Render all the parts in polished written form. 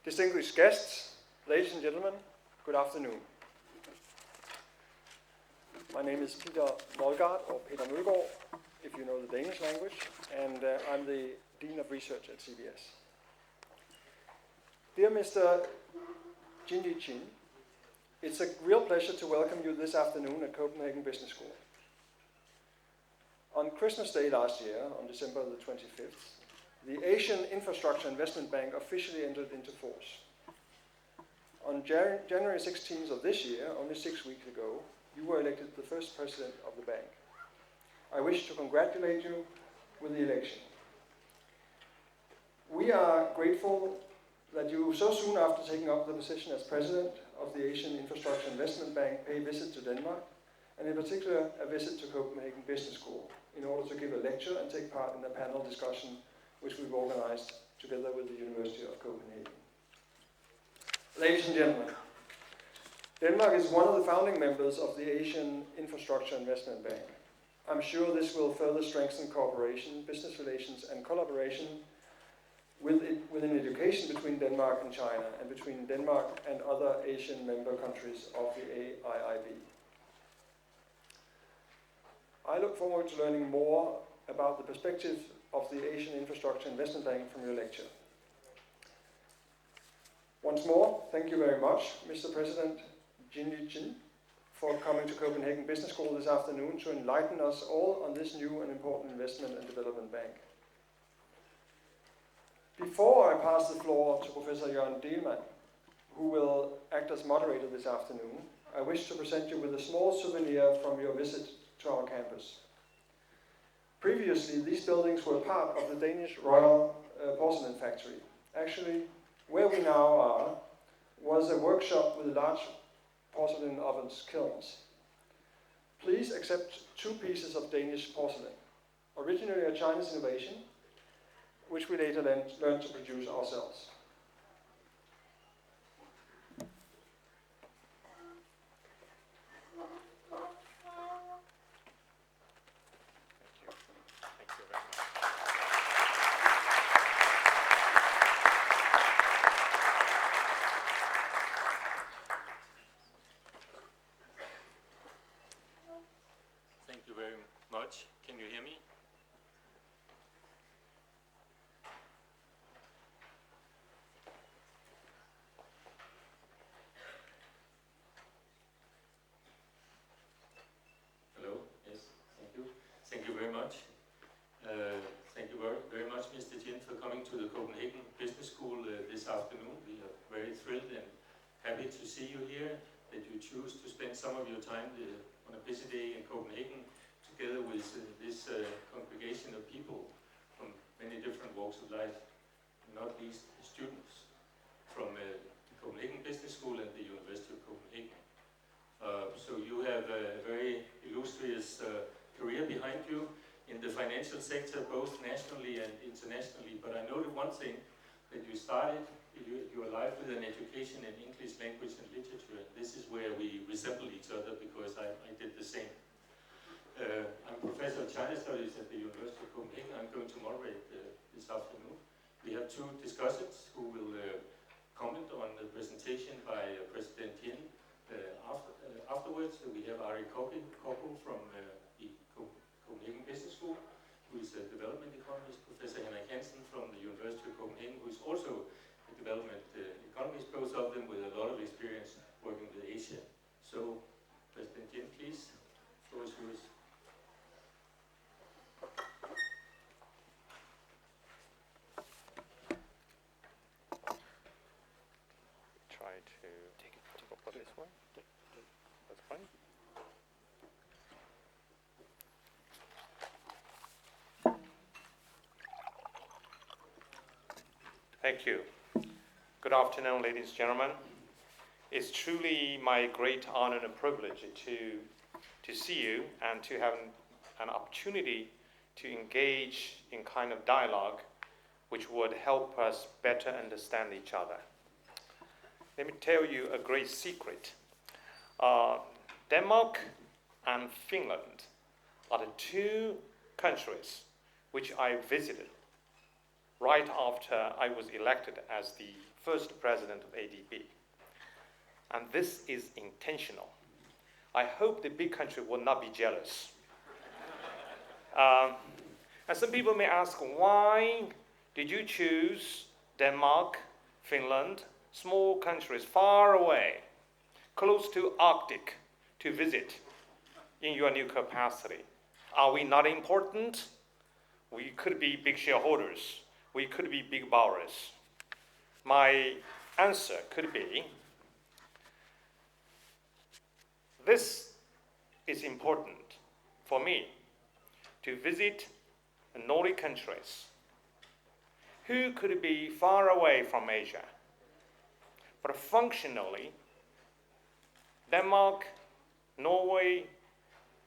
Distinguished guests, ladies and gentlemen, good afternoon. My name is Peter Molgaard, or Peter Mølgaard, if you know the Danish language, and I'm the Dean of Research at CBS. Dear Mr. Jin Liqun, it's a real pleasure to welcome you this afternoon at Copenhagen Business School. On Christmas Day last year, on December the 25th, the Asian Infrastructure Investment Bank officially entered into force. On January 16th of this year, only 6 weeks ago, you were elected the first president of the bank. I wish to congratulate you with the election. We are grateful that you so soon after taking up the position as president of the Asian Infrastructure Investment Bank pay a visit to Denmark, and in particular a visit to Copenhagen Business School, in order to give a lecture and take part in a panel discussion which we've organized together with the University of Copenhagen. Ladies and gentlemen, Denmark is one of the founding members of the Asian Infrastructure Investment Bank. I'm sure this will further strengthen cooperation, business relations and collaboration within education between Denmark and China, and between Denmark and other Asian member countries of the AIIB. I look forward to learning more about the perspective of the Asian Infrastructure Investment Bank from your lecture. Once more, thank you very much, Mr. President Jin Liqun, for coming to Copenhagen Business School this afternoon to enlighten us all on this new and important investment and development bank. Before I pass the floor to Professor Jørgen Delman, who will act as moderator this afternoon, I wish to present you with a small souvenir from your visit to our campus. Previously, these buildings were part of the Danish Royal Porcelain Factory. Actually, where we now are was a workshop with large porcelain ovens, kilns. Please accept 2 pieces of Danish porcelain, originally a Chinese innovation, which we later learned to produce ourselves. Can you hear me? Hello, yes, thank you. Thank you very much. Thank you very much, Mr. Jin, for coming to the Copenhagen Business School this afternoon. We are very thrilled and happy to see you here, that you choose to spend some of your time on a busy day in Copenhagen together with this congregation of people from many different walks of life, not least students from the Copenhagen Business School and the University of Copenhagen. So you have a very illustrious career behind you in the financial sector, both nationally and internationally. But I noted one thing, that you started your life with an education in English language and literature. This is where we resemble each other, because I did the same. I'm a professor of China Studies at the University of Copenhagen. I'm going to moderate this afternoon. We have 2 discussants who will comment on the presentation by President Jin afterwards. We have Ari Koppel from the Copenhagen Business School, who is a development economist, Professor Henrik Hansen from the University of Copenhagen, who is also a development economist, both of them with a lot of experience working with Asia. So, President Jin, please, the floor is yours. This one? That's fine. Thank you. Good afternoon, ladies and gentlemen. It's truly my great honor and privilege to see you and to have an opportunity to engage in kind of dialogue which would help us better understand each other. Let me tell you a great secret. Denmark and Finland are the 2 countries which I visited right after I was elected as the first president of ADB. And this is intentional. I hope the big country will not be jealous. And some people may ask, why did you choose Denmark, Finland, small countries far away, close to Arctic, to visit in your new capacity? Are we not important? We could be big shareholders. We could be big borrowers. My answer could be, this is important for me to visit Nordic countries who could be far away from Asia, but functionally, Denmark, Norway,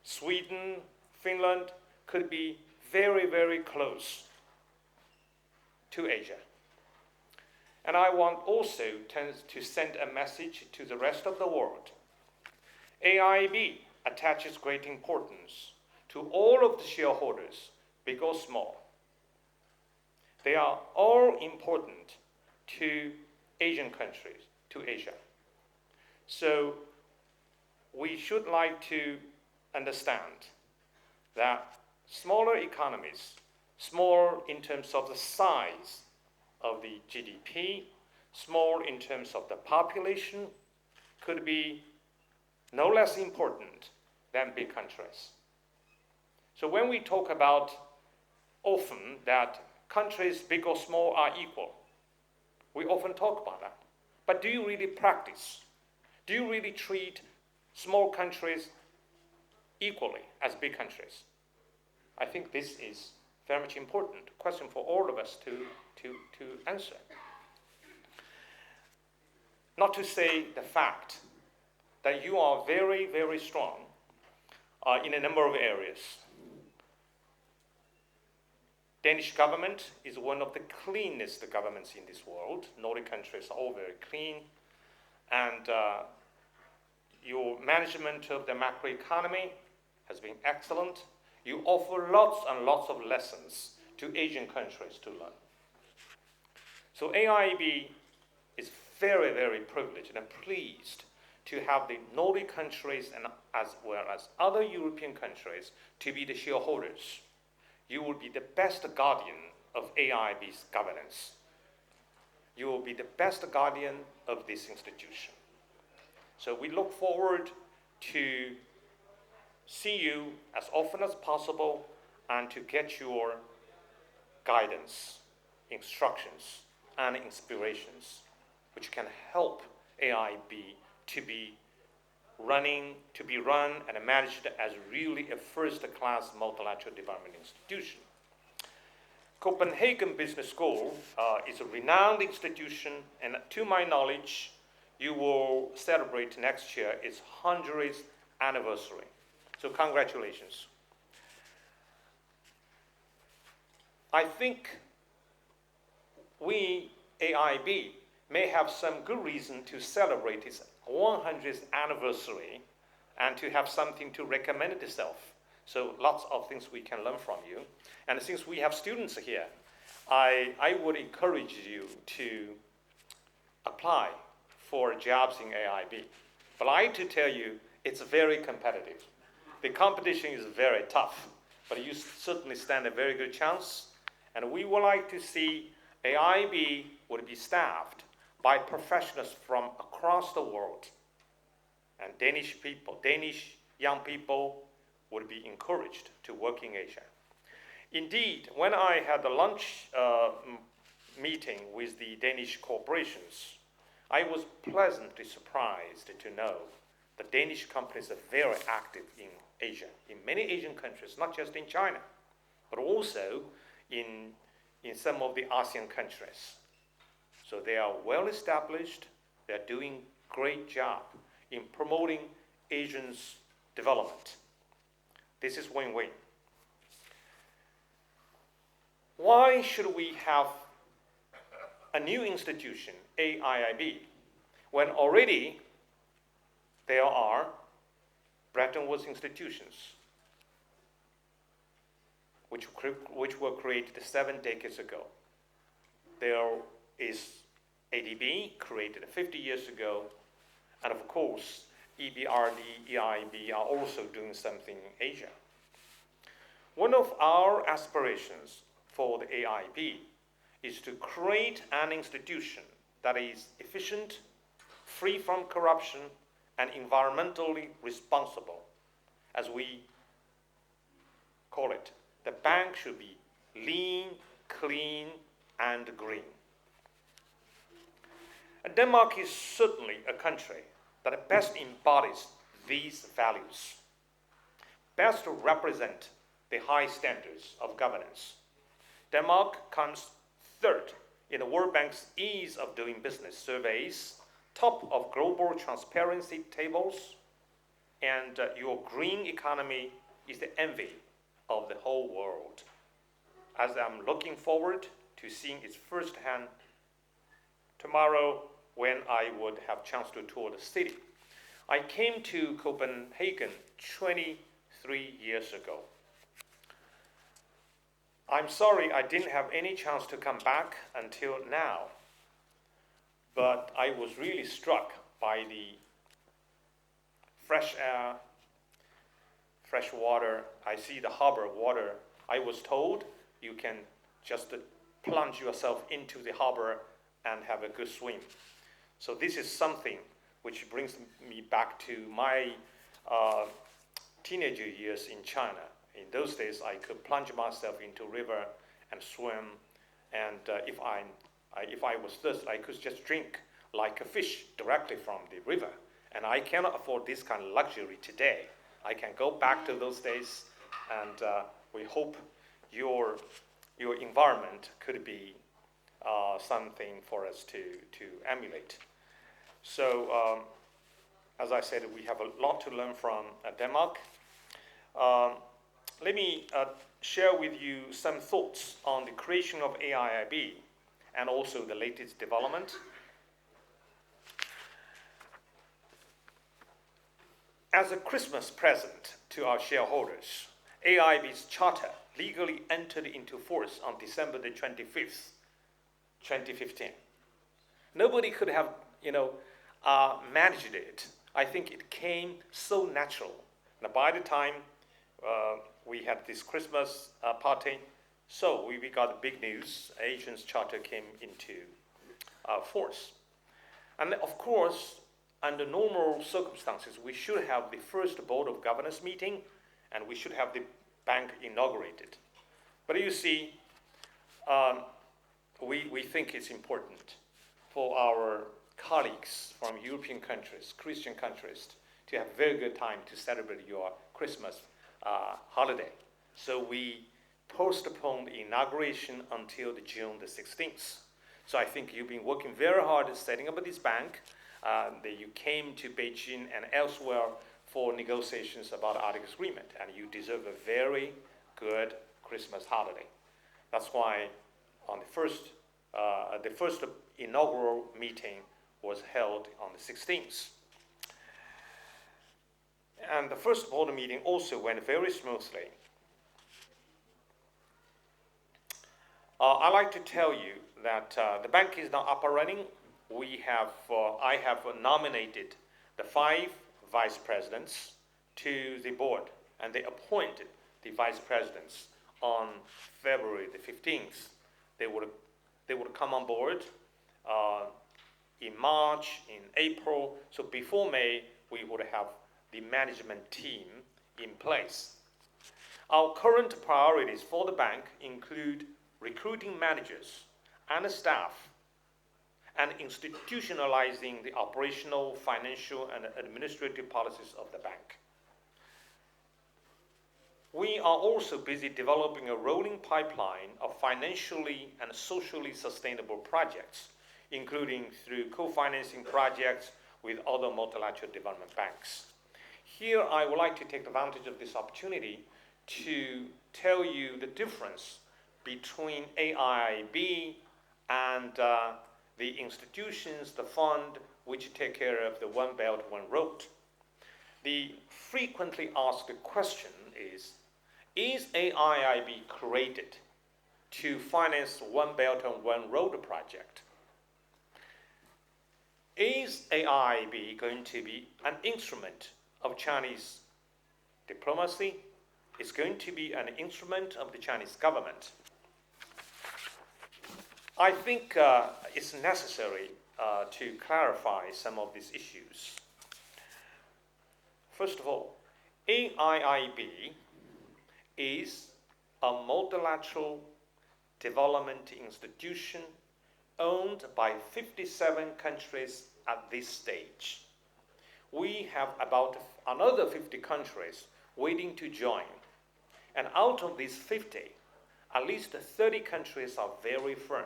Sweden, Finland could be very, very close to Asia. And I want also to send a message to the rest of the world. AIIB attaches great importance to all of the shareholders, big or small. They are all important to Asian countries, to Asia. So we should like to understand that smaller economies, small in terms of the size of the GDP, small in terms of the population, could be no less important than big countries. So when we talk about often that countries, big or small, are equal, we often talk about that. But do you really practice? Do you really treat small countries equally as big countries? I think this is very much important question for all of us to answer. Not to say the fact that you are very, very strong in a number of areas. Danish government is one of the cleanest governments in this world. Nordic countries are all very clean. And your management of the macroeconomy has been excellent. You offer lots and lots of lessons to Asian countries to learn. So AIIB is very, very privileged and pleased to have the Nordic countries and as well as other European countries to be the shareholders. You will be the best guardian of AIIB's governance. You will be the best guardian of this institution. So we look forward to see you as often as possible and to get your guidance, instructions, and inspirations, which can help AIIB to be run and managed as really a first-class multilateral development institution. Copenhagen Business School is a renowned institution, and to my knowledge, you will celebrate next year its 100th anniversary. So congratulations. I think we, AIIB, may have some good reason to celebrate its 100th anniversary and to have something to recommend itself. So lots of things we can learn from you. And since we have students here, I would encourage you to apply for jobs in AIIB. But I like to tell you, it's very competitive. The competition is very tough, but you certainly stand a very good chance. And we would like to see AIIB would be staffed by professionals from across the world. And Danish young people would be encouraged to work in Asia. Indeed, when I had the lunch meeting with the Danish corporations, I was pleasantly surprised to know that Danish companies are very active in Asia, in many Asian countries, not just in China, but also in some of the ASEAN countries. So they are well established, they are doing great job in promoting Asians' development. This is win-win. Why should we have a new institution, AIIB, when already there are Bretton Woods institutions, which were created 7 decades ago? there is ADB, created 50 years ago, and of course, EBRD, AIIB are also doing something in Asia. One of our aspirations for the AIIB is to create an institution that is efficient, free from corruption, and environmentally responsible. As we call it, the bank should be lean, clean, and green. And Denmark is certainly a country that best embodies these values, best represent the high standards of governance. Denmark comes third in the World Bank's Ease of Doing Business surveys, top of global transparency tables, and your green economy is the envy of the whole world. As I'm looking forward to seeing it firsthand tomorrow when I would have chance to tour the city. I came to Copenhagen 23 years ago. I'm sorry I didn't have any chance to come back until now, but I was really struck by the fresh air, fresh water. I see the harbor water. I was told you can just plunge yourself into the harbor and have a good swim. So this is something which brings me back to my teenager years in China. In those days, I could plunge myself into river and swim, and if I was thirsty, I could just drink like a fish directly from the river. And I cannot afford this kind of luxury today. I can go back to those days, and we hope your environment could be something for us to emulate. So, as I said, we have a lot to learn from Denmark. Let me share with you some thoughts on the creation of AIIB and also the latest development. As a Christmas present to our shareholders, AIIB's charter legally entered into force on December the 25th, 2015. Nobody could have, managed it. I think it came so natural. Now, by the time we had this Christmas party, so we got the big news. AIIB's charter came into force. And of course, under normal circumstances, we should have the first Board of Governors meeting, and we should have the bank inaugurated. But you see, we think it's important for our colleagues from European countries, Christian countries, to have very good time to celebrate your Christmas holiday. So we postponed the inauguration until the June the 16th. So I think you've been working very hard at setting up this bank. That you came to Beijing and elsewhere for negotiations about the Arctic Agreement, and you deserve a very good Christmas holiday. That's why on the first inaugural meeting was held on the 16th. And the first board meeting also went very smoothly. I'd like to tell you that the bank is now up and running. I have nominated the 5 vice presidents to the board, and they appointed the vice presidents on February the 15th. They would come on board in March, in April. So before May, we would have the management team in place. Our current priorities for the bank include recruiting managers and staff, and institutionalizing the operational, financial, and administrative policies of the bank. We are also busy developing a rolling pipeline of financially and socially sustainable projects, including through co-financing projects with other multilateral development banks. Here, I would like to take advantage of this opportunity to tell you the difference between AIIB and the institutions, the fund, which take care of the One Belt, One Road. The frequently asked question is AIIB created to finance One Belt and One Road project. Is AIIB going to be an instrument of Chinese diplomacy? It's going to be an instrument of the Chinese government. I think it's necessary to clarify some of these issues. First of all, AIIB is a multilateral development institution owned by 57 countries at this stage. We have about another 50 countries waiting to join. And out of these 50, at least 30 countries are very firm.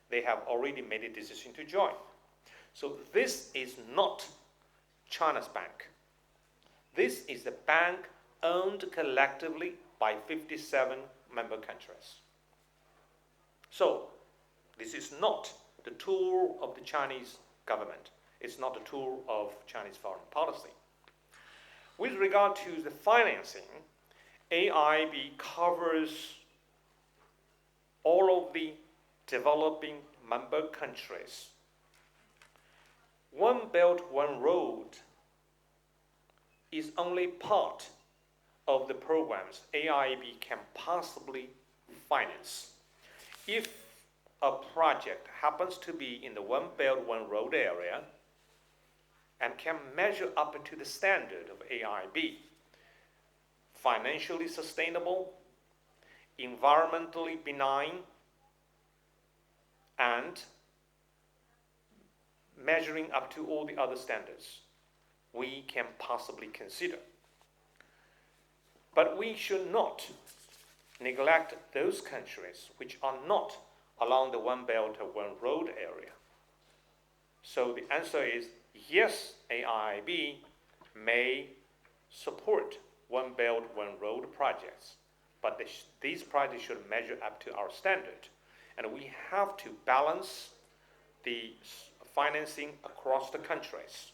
They have already made a decision to join. So this is not China's bank. This is a bank owned collectively by 57 member countries. So this is not the tool of the Chinese government. It's not the tool of Chinese foreign policy. With regard to the financing, AIIB covers all of the developing member countries. One Belt, One Road is only part of the programs AIIB can possibly finance. If a project happens to be in the One Belt, One Road area and can measure up to the standard of AIIB, financially sustainable, environmentally benign, and measuring up to all the other standards, we can possibly consider. But we should not neglect those countries which are not along the One Belt or One Road area. So the answer is yes, AIIB may support One Belt, One Road projects, but these projects should measure up to our standard. And we have to balance the financing across the countries,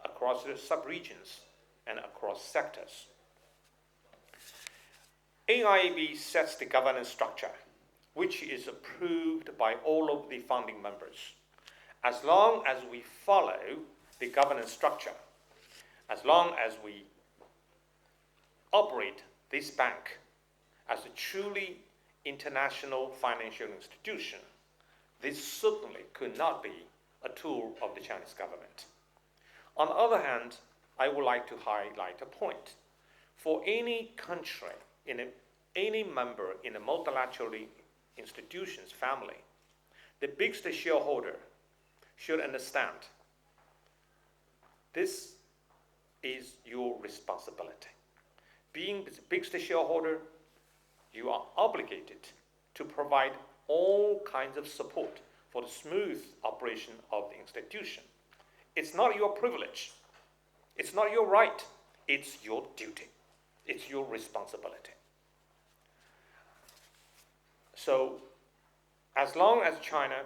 across the sub-regions, and across sectors. AIIB sets the governance structure, which is approved by all of the founding members. As long as we follow the governance structure, as long as we operate this bank as a truly international financial institution, this certainly could not be a tool of the Chinese government. On the other hand, I would like to highlight a point. For any country, any member in a multilateral institutions family, the biggest shareholder should understand this is your responsibility. Being the biggest shareholder, you are obligated to provide all kinds of support for the smooth operation of the institution. It's not your privilege. It's not your right. It's your duty. It's your responsibility. So, as long as China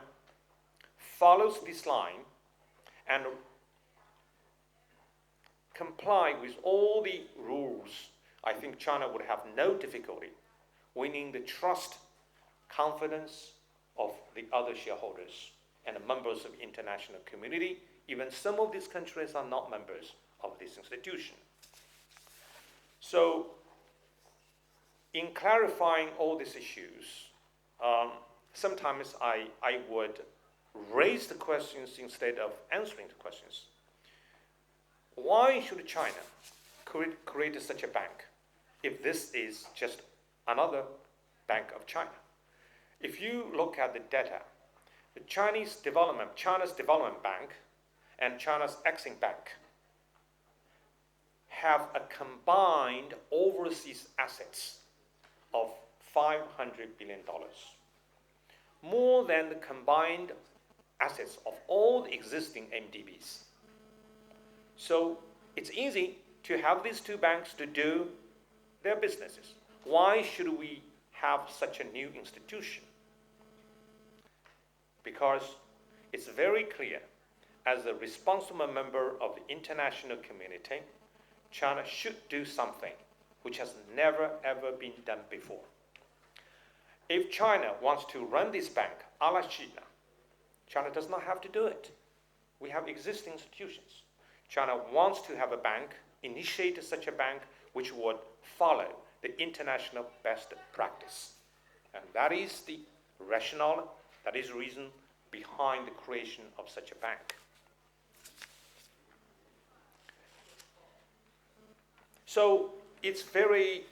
follows this line and comply with all the rules, I think China would have no difficulty winning the trust, confidence of the other shareholders and the members of the international community. Even some of these countries are not members of this institution. So, in clarifying all these issues, sometimes I would raise the questions instead of answering the questions. Why should China create such a bank if this is just another Bank of China? If you look at the data, China's Development Bank and China's Exim Bank have a combined overseas assets of $500 billion, more than the combined assets of all the existing MDBs. So it's easy to have these two banks to do their businesses. Why should we have such a new institution? Because it's very clear, as a responsible member of the international community, China should do something which has never ever been done before. If China wants to run this bank a la China, China does not have to do it. We have existing institutions. China wants to have a bank, initiate such a bank, which would follow the international best practice. And that is the rationale, that is the reason behind the creation of such a bank. So it's very,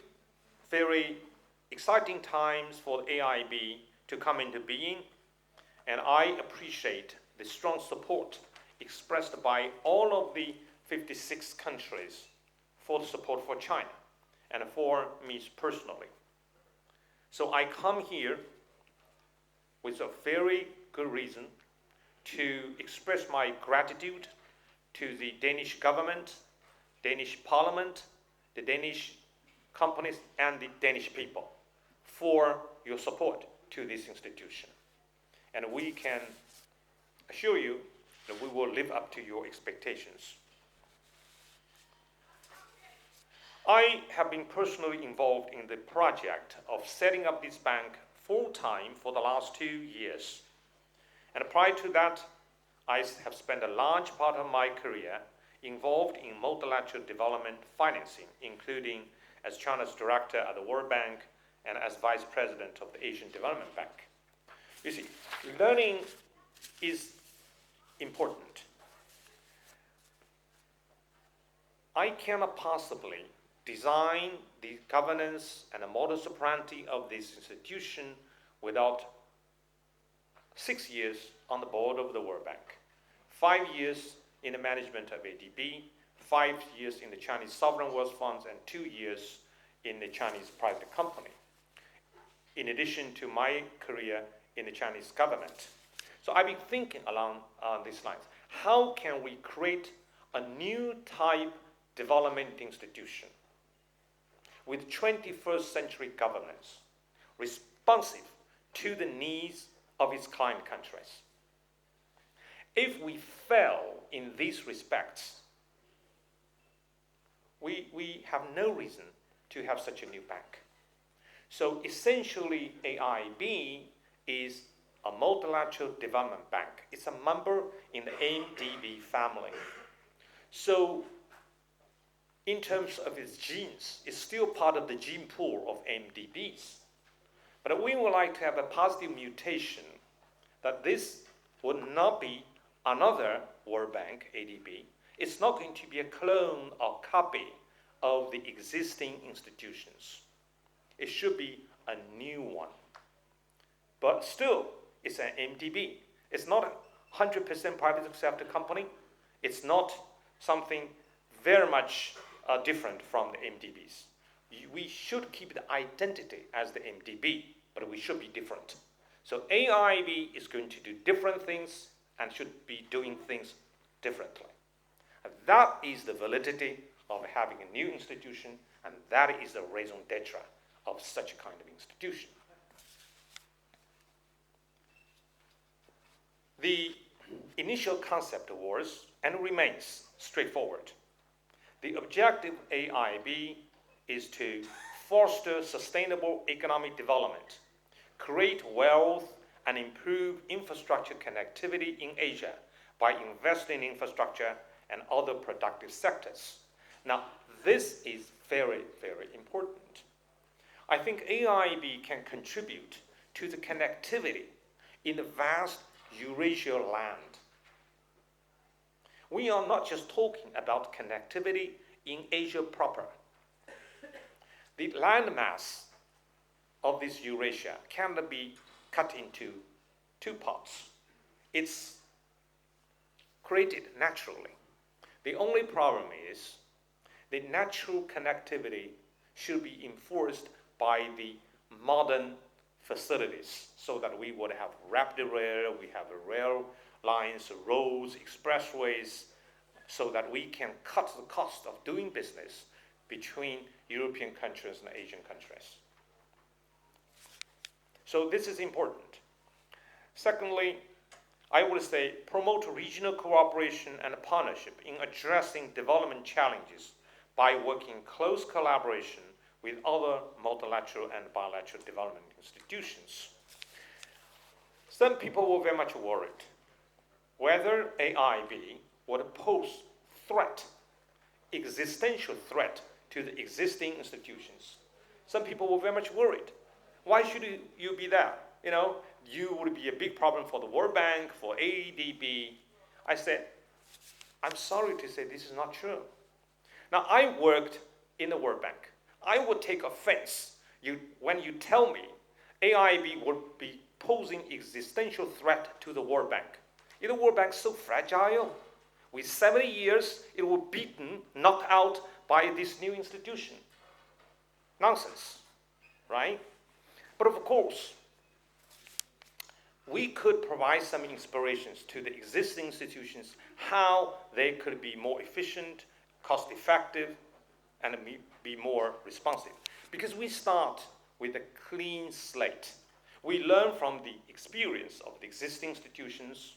very exciting times for the AIIB to come into being, and I appreciate the strong support expressed by all of the 56 countries for the support for China and for me personally. So I come here with a very good reason to express my gratitude to the Danish government, Danish parliament, the Danish companies, and the Danish people for your support to this institution. And we can assure you that we will live up to your expectations. I have been personally involved in the project of setting up this bank full-time for the last 2 years. And prior to that, I have spent a large part of my career involved in multilateral development financing, including as China's director at the World Bank and as vice president of the Asian Development Bank. You see, learning is important. I cannot possibly design the governance and the modus operandi of this institution without 6 years on the board of the World Bank, 5 years in the management of ADB, 5 years in the Chinese sovereign wealth funds, and 2 years in the Chinese private company, in addition to my career in the Chinese government. So I've been thinking along these lines. How can we create a new type development institution with 21st century governance, responsive to the needs of its client countries? If we fail in these respects, we have no reason to have such a new bank. So essentially, AIIB is a multilateral development bank. It's a member in the AIIB family. So in terms of its genes, it's still part of the gene pool of AIIBs. But we would like to have a positive mutation that this would not be another World Bank, ADB. It's not going to be a clone or copy of the existing institutions. It should be a new one. But still, it's an MDB. It's not a 100% private sector company. It's not something very much different from the MDBs. We should keep the identity as the MDB, but we should be different. So AIIB is going to do different things and should be doing things differently. And that is the validity of having a new institution, and that is the raison d'etre of such a kind of institution. The initial concept was and remains straightforward. The objective of AIIB is to foster sustainable economic development, create wealth, and improve infrastructure connectivity in Asia by investing in infrastructure and other productive sectors. Now, this is very, very important. I think AIIB can contribute to the connectivity in the vast Eurasia land. We are not just talking about connectivity in Asia proper. The landmass of this Eurasia cannot be cut into 2 parts. It's created naturally. The only problem is the natural connectivity should be enforced by the modern facilities so that we would have rapid rail, we have rail lines, roads, expressways, so that we can cut the cost of doing business between European countries and Asian countries. So this is important. Secondly, I would say promote regional cooperation and partnership in addressing development challenges by working in close collaboration with other multilateral and bilateral development institutions. Some people were very much worried whether AIIB would pose threat, existential threat to the existing institutions. Some people were very much worried. Why should you be there? You would be a big problem for the World Bank, for AIIB. I said, I'm sorry to say this is not true. Now, I worked in the World Bank. I would take offense when you tell me AIIB would be posing existential threat to the World Bank. The World Bank is so fragile. With 70 years, it was beaten, knocked out by this new institution. Nonsense, right? But of course, we could provide some inspirations to the existing institutions, how they could be more efficient, cost-effective, and be more responsive. Because we start with a clean slate. We learn from the experience of the existing institutions.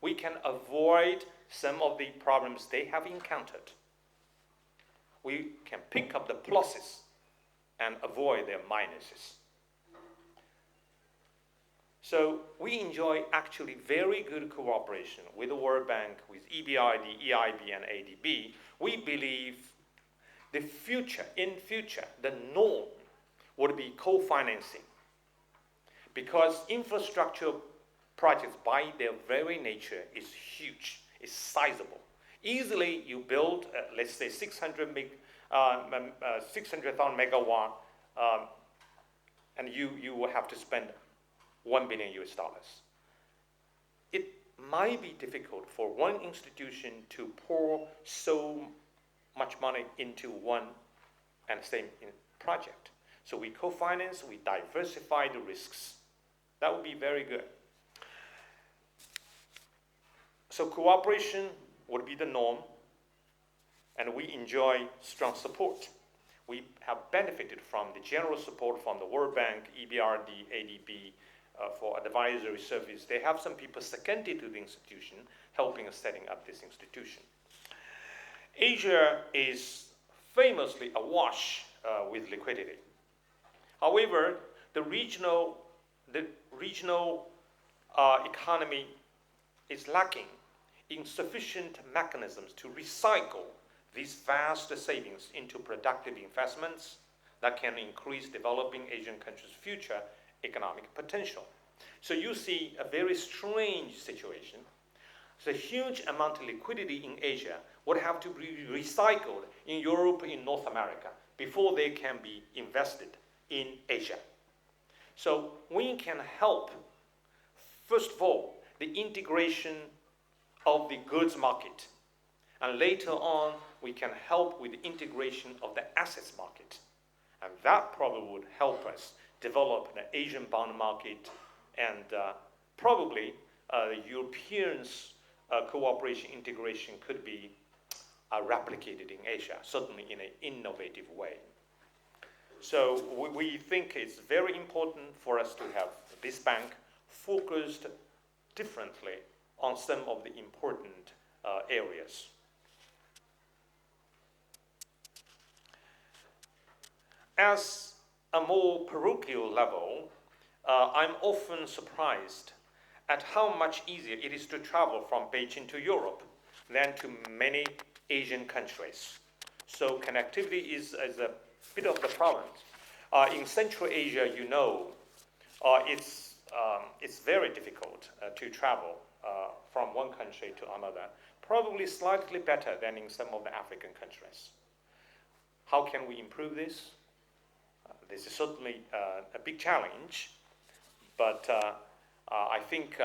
We can avoid some of the problems they have encountered. We can pick up the pluses and avoid their minuses. So we enjoy actually very good cooperation with the World Bank, with EBRD, EIB, and ADB. We believe in future, the norm would be co-financing, because infrastructure projects by their very nature is huge, is sizable. Easily you build, let's say 600,000 megawatt, and you will have to spend $1 billion US. It might be difficult for one institution to pour so much money into one and same project. So we co-finance, we diversify the risks. That would be very good. So cooperation would be the norm, and we enjoy strong support. We have benefited from the general support from the World Bank, EBRD, ADB, for advisory service. They have some people seconded to the institution, helping us setting up this institution. Asia is famously awash with liquidity. However, the regional economy is lacking in sufficient mechanisms to recycle these vast savings into productive investments that can increase developing Asian countries' future economic potential. So you see a very strange situation. The huge amount of liquidity in Asia would have to be recycled in Europe, in North America, before they can be invested in Asia. So we can help, first of all, the integration of the goods market. And later on, we can help with the integration of the assets market. And that probably would help us develop an Asian bond market, and probably the Europeans' cooperation integration could be replicated in Asia, certainly in an innovative way. So we think it's very important for us to have this bank focused differently on some of the important areas. As a more parochial level, I'm often surprised at how much easier it is to travel from Beijing to Europe than to many Asian countries. So connectivity is a bit of the problem. In Central Asia, it's very difficult to travel from one country to another, probably slightly better than in some of the African countries. How can we improve this? This is certainly a big challenge, but I think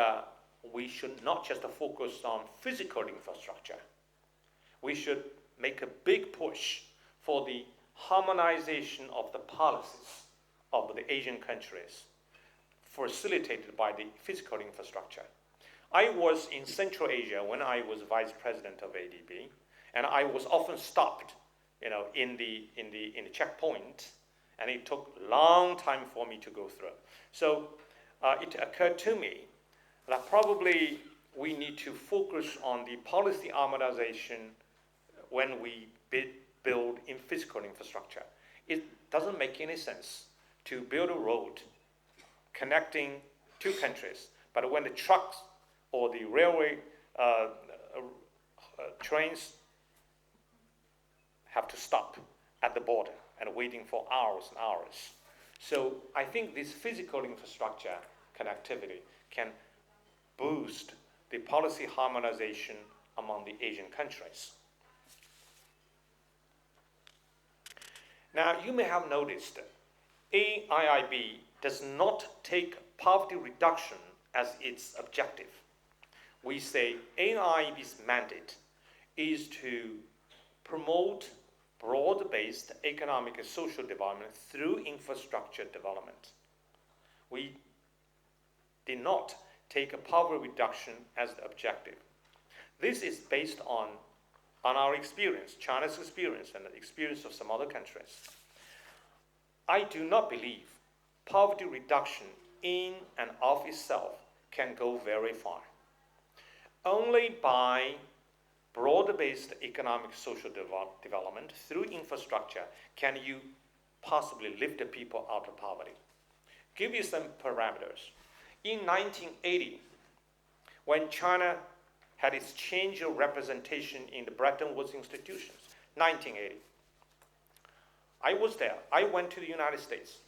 we should not just focus on physical infrastructure. We should make a big push for the harmonization of the policies of the Asian countries, facilitated by the physical infrastructure. I was in Central Asia when I was vice president of ADB, and I was often stopped, in the checkpoint, and it took a long time for me to go through. So it occurred to me that probably we need to focus on the policy harmonization when we build in physical infrastructure. It doesn't make any sense to build a road connecting two countries, but when the trucks or the railway trains have to stop at the border and waiting for hours and hours. So I think this physical infrastructure connectivity can boost the policy harmonization among the Asian countries. Now, you may have noticed AIIB does not take poverty reduction as its objective. We say AIIB's mandate is to promote broad-based economic and social development through infrastructure development. We did not take a poverty reduction as the objective. This is based on our experience, China's experience, and the experience of some other countries. I do not believe poverty reduction in and of itself can go very far. Only by broad-based economic social development through infrastructure can you possibly lift the people out of poverty. Give you some parameters. In 1980, when China had its change of representation in the Bretton Woods institutions, 1980, I was there. I went to the United States.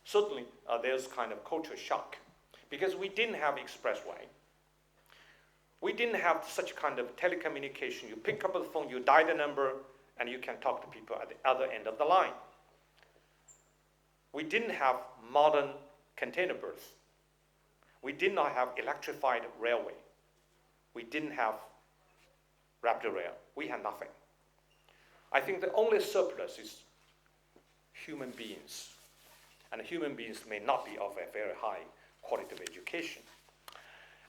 Certainly, there's kind of culture shock because we didn't have expressway. We didn't have such kind of telecommunication. You pick up the phone, you dial the number, and you can talk to people at the other end of the line. We didn't have modern container berths. We did not have electrified railway. We didn't have rapid rail. We had nothing. I think the only surplus is human beings. And human beings may not be of a very high quality of education.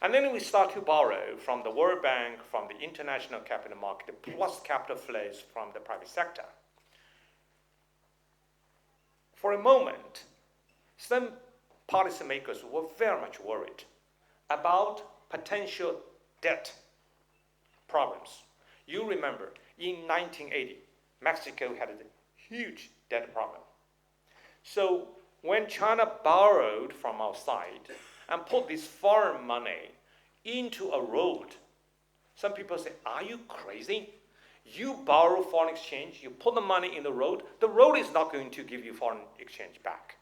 And then we start to borrow from the World Bank, from the international capital market, plus capital flows from the private sector. For a moment, some policymakers were very much worried about potential debt problems. You remember, in 1980, Mexico had a huge debt problem. So when China borrowed from outside and put this foreign money into a road, some people say, are you crazy? You borrow foreign exchange, you put the money in the road is not going to give you foreign exchange back.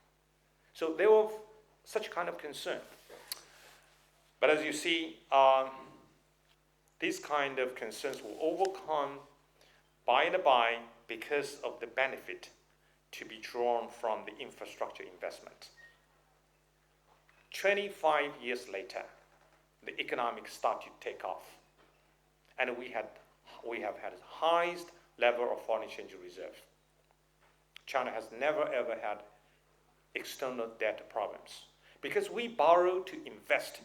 So there was such kind of concern. But as you see, these kind of concerns were overcome by and by because of the benefit to be drawn from the infrastructure investment. 25 years later, the economics started to take off. And we have had the highest level of foreign exchange reserve. China has never ever had external debt problems because we borrow to invest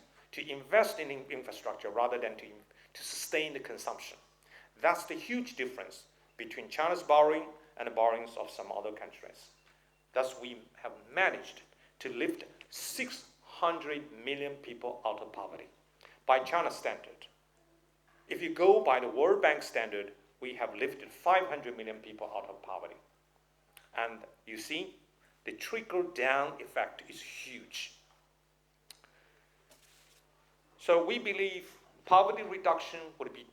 in infrastructure rather than to sustain the consumption. That's the huge difference between China's borrowing and the borrowings of some other countries. Thus, we have managed to lift 600 million people out of poverty by China's standard. If you go by the World Bank standard, we have lifted 500 million people out of poverty. And you see, the trickle-down effect is huge. So we believe poverty reduction would be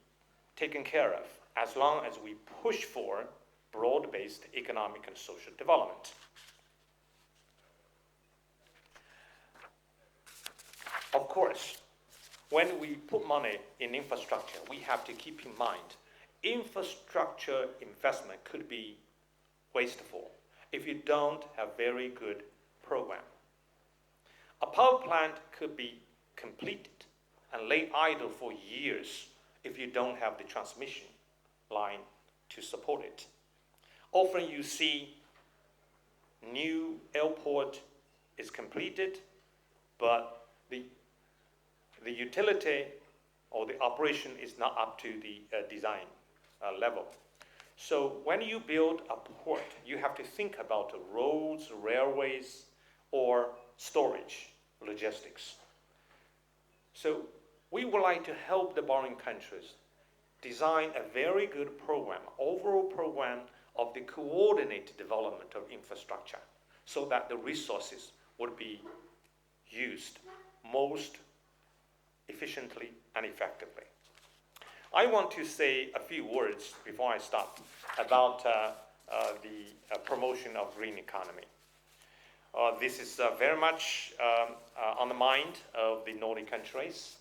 taken care of as long as we push for broad-based economic and social development. Of course, when we put money in infrastructure, we have to keep in mind infrastructure investment could be wasteful if you don't have very good program. A power plant could be completed and lay idle for years if you don't have the transmission line to support it. Often you see new airport is completed, but the utility or the operation is not up to the design level. So when you build a port, you have to think about the roads, railways, or storage, logistics. So we would like to help the borrowing countries design a very good program, overall program of the coordinated development of infrastructure so that the resources would be used most efficiently and effectively. I want to say a few words before I start about the promotion of green economy. This is very much on the mind of the Nordic countries,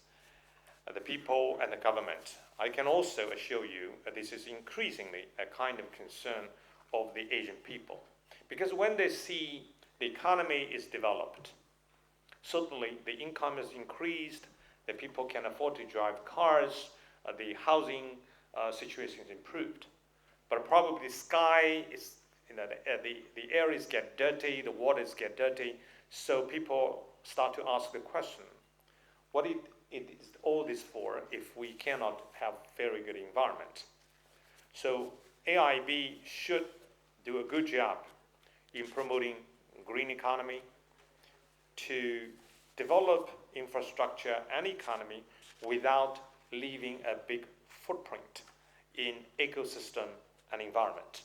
the people and the government. I can also assure you that this is increasingly a kind of concern of the Asian people. Because when they see the economy is developed, certainly the income is increased, the people can afford to drive cars, the housing situation is improved. But probably the sky is, the areas get dirty, the waters get dirty, so people start to ask the question, what it is all this for if we cannot have very good environment? So AIIB should do a good job in promoting green economy to develop infrastructure and economy without leaving a big footprint in ecosystem and environment.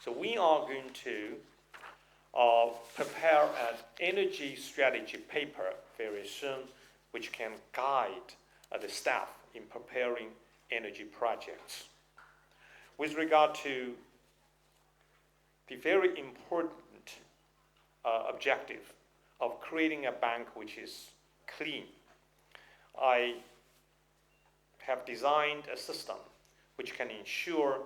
So we are going to prepare an energy strategy paper very soon, which can guide the staff in preparing energy projects. With regard to the very important objective of creating a bank which is clean, I have designed a system which can ensure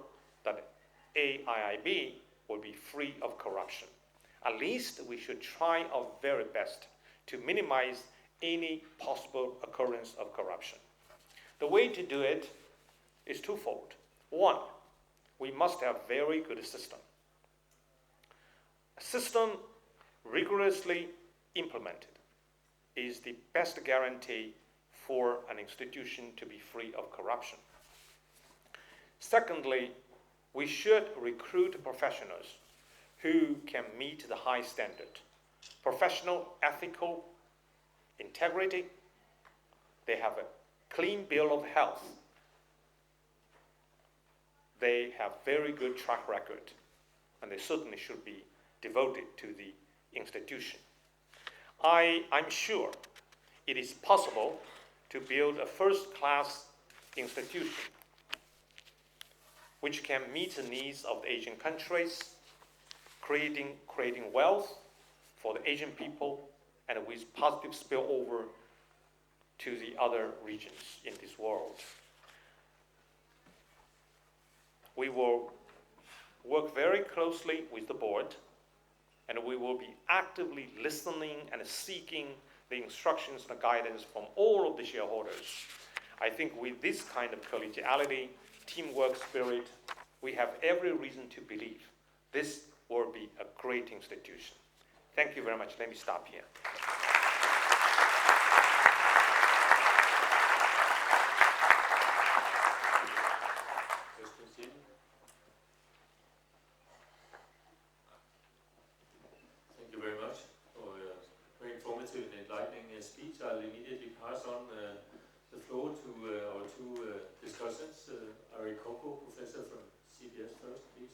that AIIB will be free of corruption. At least we should try our very best to minimize any possible occurrence of corruption. The way to do it is twofold. One, we must have a very good system. A system rigorously implemented is the best guarantee for an institution to be free of corruption. Secondly, we should recruit professionals who can meet the high standard. Professional, ethical, integrity. They have a clean bill of health. They have very good track record, and they certainly should be devoted to the institution. I'm sure it is possible to build a first-class institution which can meet the needs of the Asian countries, creating wealth for the Asian people, and with positive spillover to the other regions in this world. We will work very closely with the board, and we will be actively listening and seeking the instructions and guidance from all of the shareholders. I think with this kind of collegiality, teamwork spirit, we have every reason to believe this will be a great institution. Thank you very much. Let me stop here. Thank you very much for a very informative and enlightening speech. I'll immediately pass on the floor to our two discussants. AIIB professor from CBS first, please.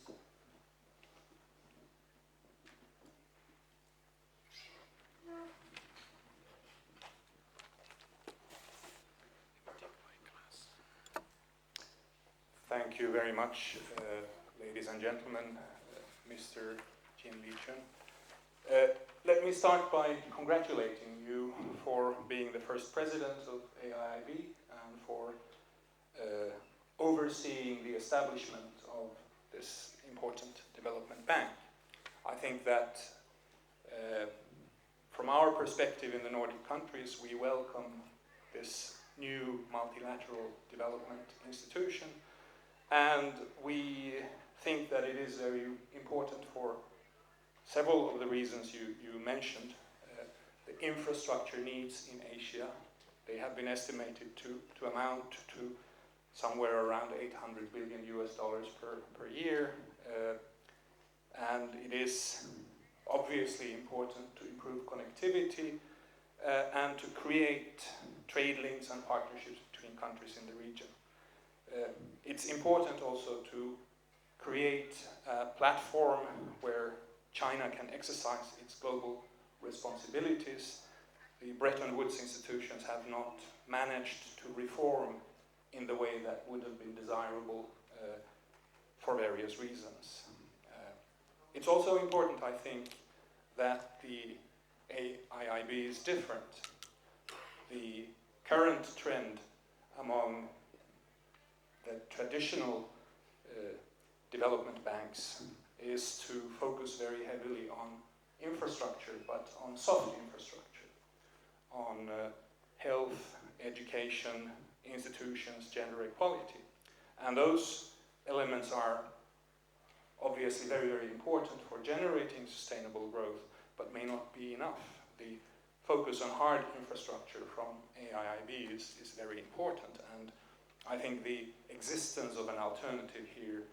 Thank you very much, ladies and gentlemen, Mr. Jin Liqun. Let me start by congratulating you for being the first president of AIIB and for overseeing the establishment of this important development bank. I think that from our perspective in the Nordic countries, we welcome this new multilateral development institution, and we think that it is very important for several of the reasons you mentioned. The infrastructure needs in Asia, they have been estimated to amount to somewhere around $800 billion per year, and it is obviously important to improve connectivity and to create trade links and partnerships between countries in the region. It's important also to create a platform where China can exercise its global responsibilities. The Bretton Woods institutions have not managed to reform in the way that would have been desirable for various reasons. It's also important, I think, that the AIIB is different. The current trend among the traditional development banks is to focus very heavily on infrastructure, but on soft infrastructure, on health, education, institutions, gender equality. And those elements are obviously very, very important for generating sustainable growth, but may not be enough. The focus on hard infrastructure from AIIB is very important, and I think the existence of an alternative here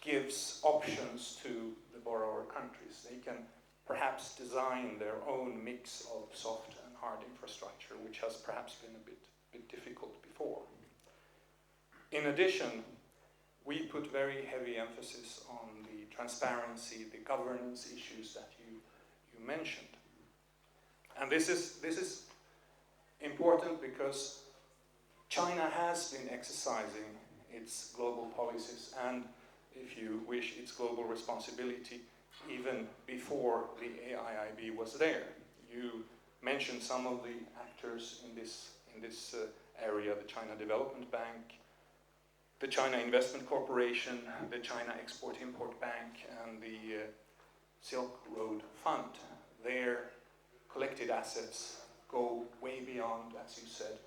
gives options to the borrower countries. They can perhaps design their own mix of soft and hard infrastructure, which has perhaps been a bit difficult before. In addition, we put very heavy emphasis on the transparency, the governance issues that you mentioned. And this is important because China has been exercising its global policies and, if you wish, its global responsibility even before the AIIB was there. You mentioned some of the actors in this area: the China Development Bank, the China Investment Corporation, the China Export-Import Bank, and the Silk Road Fund. Their collected assets go way beyond, as you said,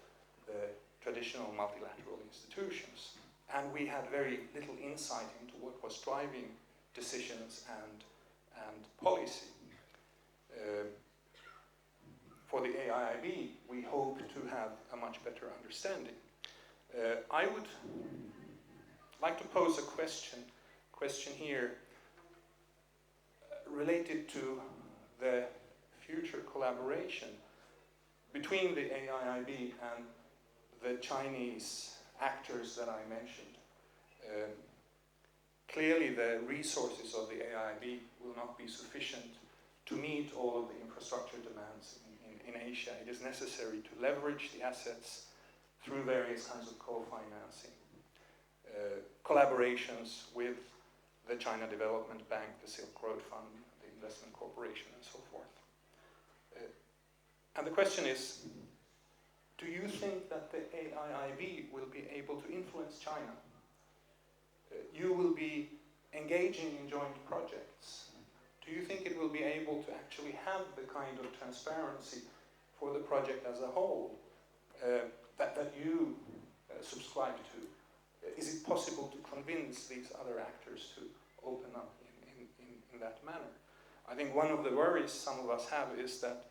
the traditional multilateral institutions. And we had very little insight into what was driving decisions and policy. For the AIIB, we hope to have a much better understanding. I would like to pose a question here related to the future collaboration between the AIIB and the Chinese actors that I mentioned. Clearly, the resources of the AIIB will not be sufficient to meet all of the infrastructure demands in Asia. It is necessary to leverage the assets through various kinds of co-financing, collaborations with the China Development Bank, the Silk Road Fund, the Investment Corporation, and so forth. And the question is, do you think that the AIIB will be able to influence China? You will be engaging in joint projects. Do you think it will be able to actually have the kind of transparency for the project as a whole that you subscribe to? Is it possible to convince these other actors to open up in that manner? I think one of the worries some of us have is that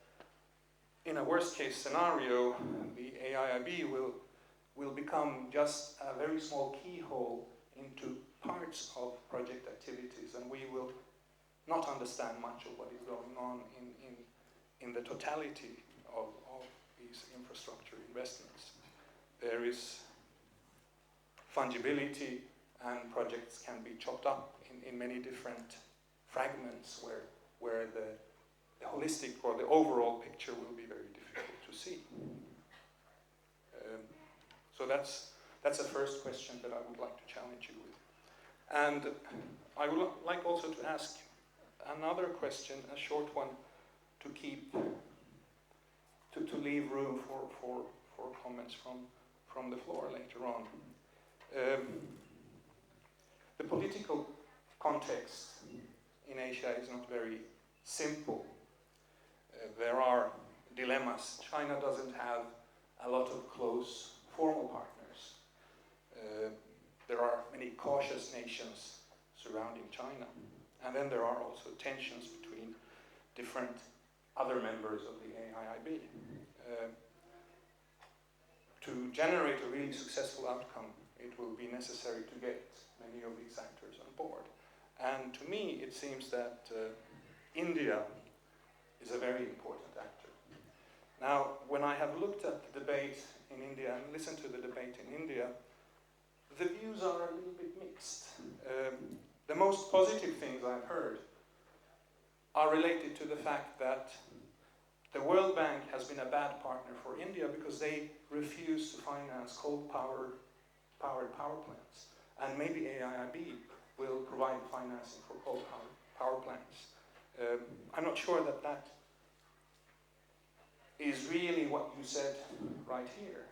in a worst-case scenario, the AIIB will become just a very small keyhole into parts of project activities, and we will not understand much of what is going on in the totality of these infrastructure investments. There is fungibility, and projects can be chopped up in many different fragments where the holistic or the overall picture will be very difficult to see. So that's a first question that I would like to challenge you with. And I would like also to ask another question, a short one, to leave room for comments from the floor later on. The political context in Asia is not very simple. There are dilemmas. China doesn't have a lot of close formal partners. There are many cautious nations surrounding China. And then there are also tensions between different other members of the AIIB. To generate a really successful outcome, it will be necessary to get many of these actors on board. And to me, it seems that India is a very important actor. Now, when I have looked at the debate in India and listened to the debate in India, the views are a little bit mixed. The most positive things I've heard are related to the fact that the World Bank has been a bad partner for India because they refuse to finance coal-powered power plants. And maybe AIIB will provide financing for coal-powered power plants. I'm not sure that that is really what you said right here.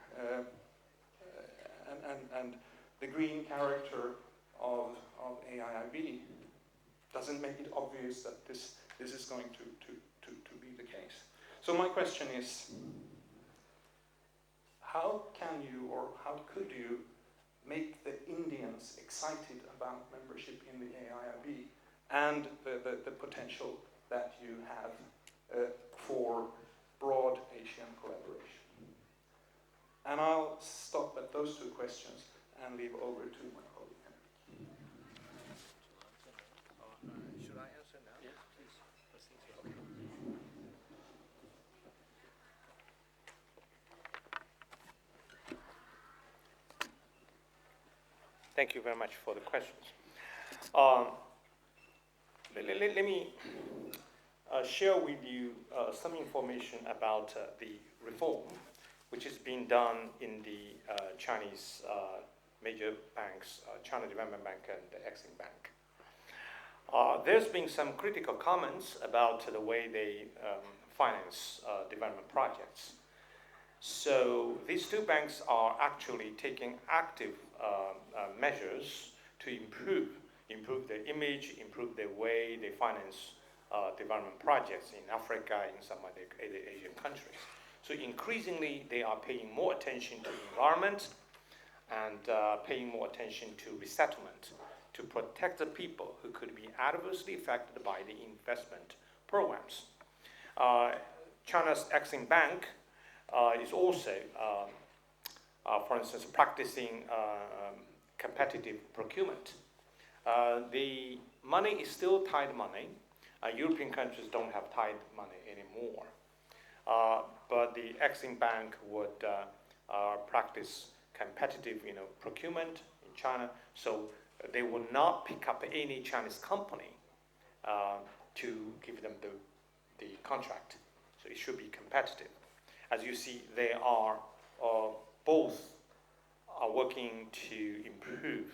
And the green character of AIIB doesn't make it obvious that this is going to be the case. So my question is, how can you or how could you make the Indians excited about membership in the AIIB and the potential that you have for broad Asian collaboration? And I'll stop at those two questions and leave over to my colleague. Should I answer now? Yes, please. Okay. Thank you very much for the questions. Let me share with you some information about the reform which is being done in the Chinese major banks, China Development Bank and the Exim Bank. There's been some critical comments about the way they finance development projects. So these two banks are actually taking active measures to improve their image, improve their way they finance development projects in Africa, in some of the Asian countries. So increasingly, they are paying more attention to environment and paying more attention to resettlement to protect the people who could be adversely affected by the investment programs. China's Exim Bank is also, for instance, practicing competitive procurement. The money is still tied money. European countries don't have tied money anymore. But the Exim Bank would practice competitive, procurement in China. So they will not pick up any Chinese company to give them the contract. So it should be competitive. As you see, they are both are working to improve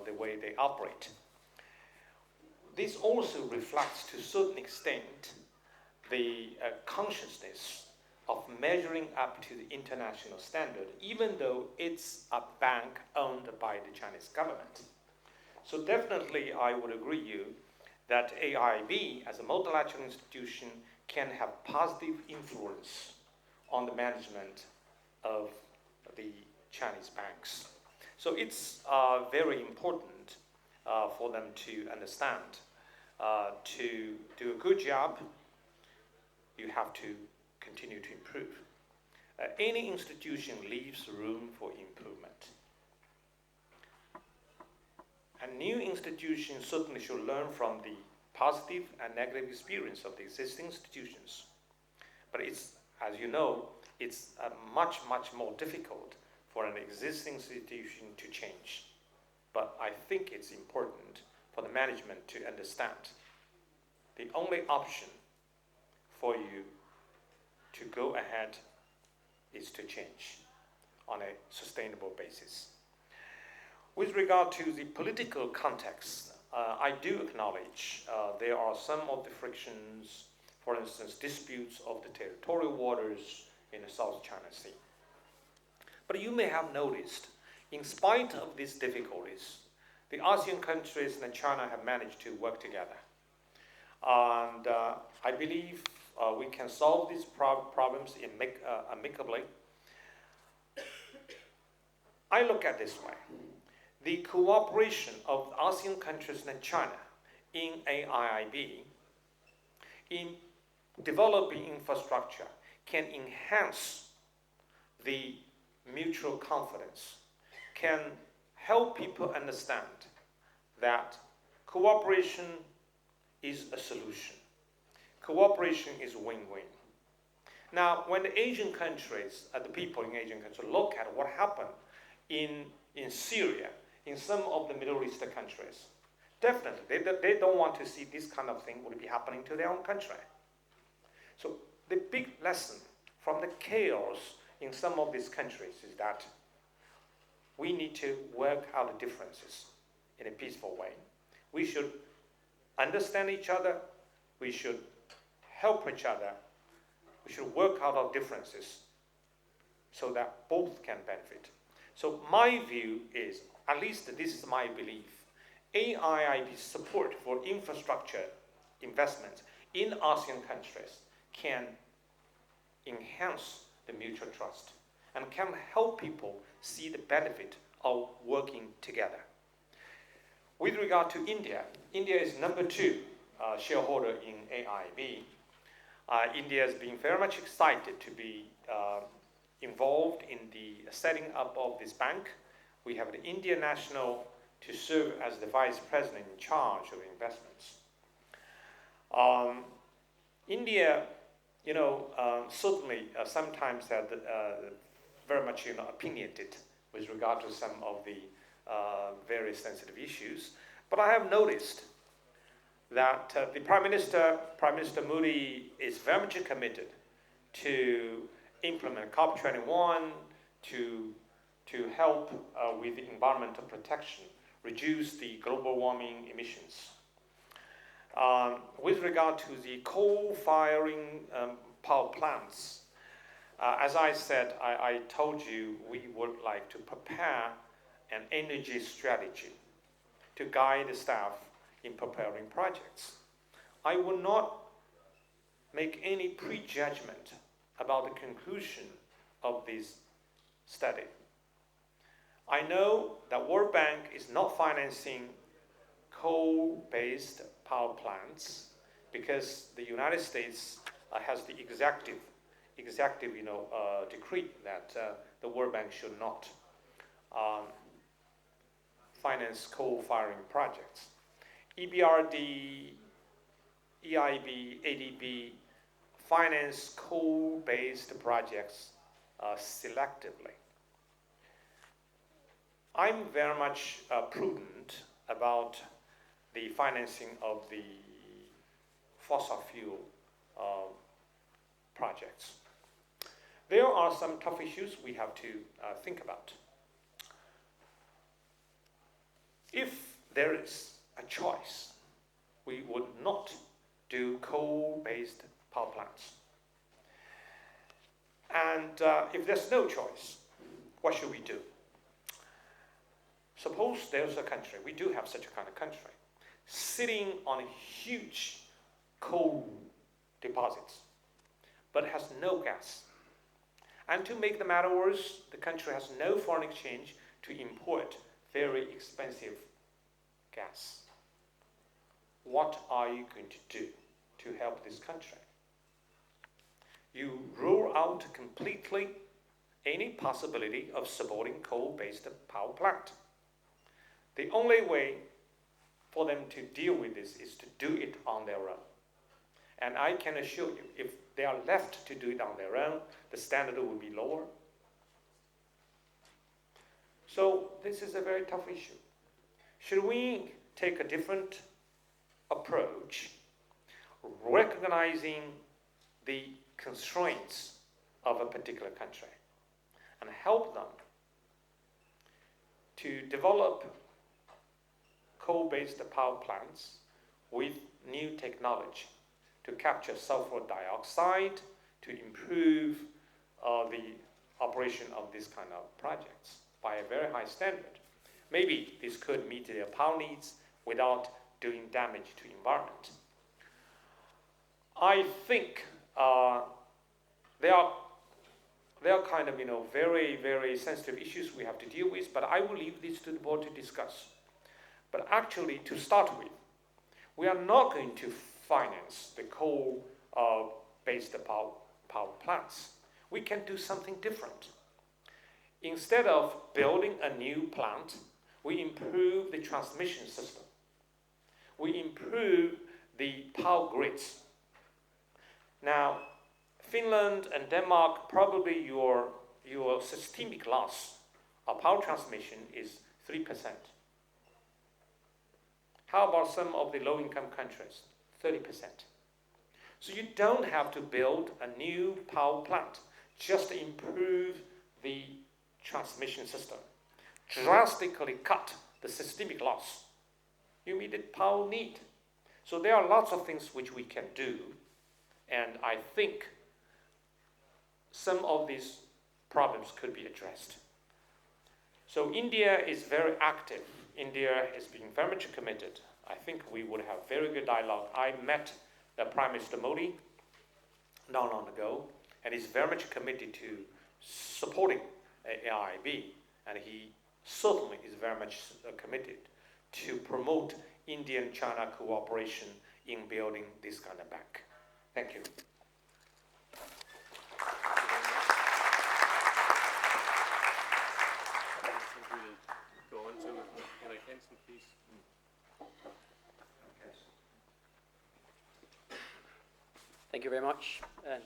the way they operate. This also reflects to a certain extent the consciousness of measuring up to the international standard, even though it's a bank owned by the Chinese government. So definitely I would agree with you that AIIB as a multilateral institution can have positive influence on the management of the Chinese banks. So it's very important for them to understand. To do a good job, you have to continue to improve. Any institution leaves room for improvement. A new institution certainly should learn from the positive and negative experience of the existing institutions. But it's, as you know, it's much, much more difficult for an existing institution to change. But I think it's important for the management to understand the only option for you to go ahead is to change on a sustainable basis. With regard to the political context, I do acknowledge there are some of the frictions, for instance, disputes of the territorial waters in the South China Sea. But you may have noticed, in spite of these difficulties, the ASEAN countries and China have managed to work together. And I believe we can solve these problems amicably. I look at it this way. The cooperation of ASEAN countries and China in AIIB in developing infrastructure can enhance the mutual confidence, can help people understand that cooperation is a solution. Cooperation is win-win. Now, when the Asian countries, the people in Asian countries look at what happened in Syria, in some of the Middle Eastern countries, Definitely, they don't want to see this kind of thing would be happening to their own country. So the big lesson from the chaos in some of these countries is that we need to work out the differences in a peaceful way. We should understand each other. We should help each other. We should work out our differences so that both can benefit. So my view is, at least this is my belief, AIIB's support for infrastructure investments in ASEAN countries can enhance the mutual trust and can help people see the benefit of working together. With regard to India, India is number 2 shareholder in AIIB. India has been very much excited to be involved in the setting up of this bank. We have the Indian national to serve as the vice president in charge of investments. India, certainly sometimes had very much opinionated with regard to some of the very sensitive issues. But I have noticed that the Prime Minister Modi, is very much committed to implement COP21, to help with the environmental protection, reduce the global warming emissions. With regard to the coal-firing power plants, as I said, I told you we would like to prepare an energy strategy to guide the staff in preparing projects. I will not make any prejudgment about the conclusion of this study. I know that World Bank is not financing coal-based power plants because the United States has the executive decree that the World Bank should not finance coal-firing projects. EBRD, AIIB, ADB finance coal-based projects selectively. I'm very much prudent about the financing of the fossil fuel projects. There are some tough issues we have to think about. If there is a choice, we would not do coal-based power plants. And if there's no choice, what should we do? Suppose there's a country, we do have such a kind of country, sitting on huge coal deposits, but has no gas. And to make the matter worse, the country has no foreign exchange to import very expensive gas. What are you going to do to help this country? You rule out completely any possibility of supporting coal-based power plant. The only way for them to deal with this is to do it on their own. And I can assure you, if they are left to do it on their own, the standard will be lower. So this is a very tough issue. Should we take a different approach, recognizing the constraints of a particular country, and help them to develop coal-based power plants with new technology to capture sulfur dioxide, to improve the operation of this kind of projects by a very high standard. Maybe this could meet their power needs without doing damage to the environment. I think there are kind of very, very sensitive issues we have to deal with, but I will leave this to the board to discuss. But actually, to start with, we are not going to finance the coal-based power plants. We can do something different. Instead of building a new plant, we improve the transmission system. We improve the power grids. Now, Finland and Denmark, probably your systemic loss of power transmission is 3%. How about some of the low-income countries? 30%. So you don't have to build a new power plant just to improve the transmission system, drastically cut the systemic loss. You immediate power need. So there are lots of things which we can do, and I think some of these problems could be addressed. So India is very active. India is being very much committed. I think we would have very good dialogue. I met the Prime Minister Modi not long ago, and he's very much committed to supporting AIIB, and he certainly is very much committed to promote Indian-China cooperation in building this kind of bank. Thank you. Go on to Henrik Hansen, please. Thank you very much, and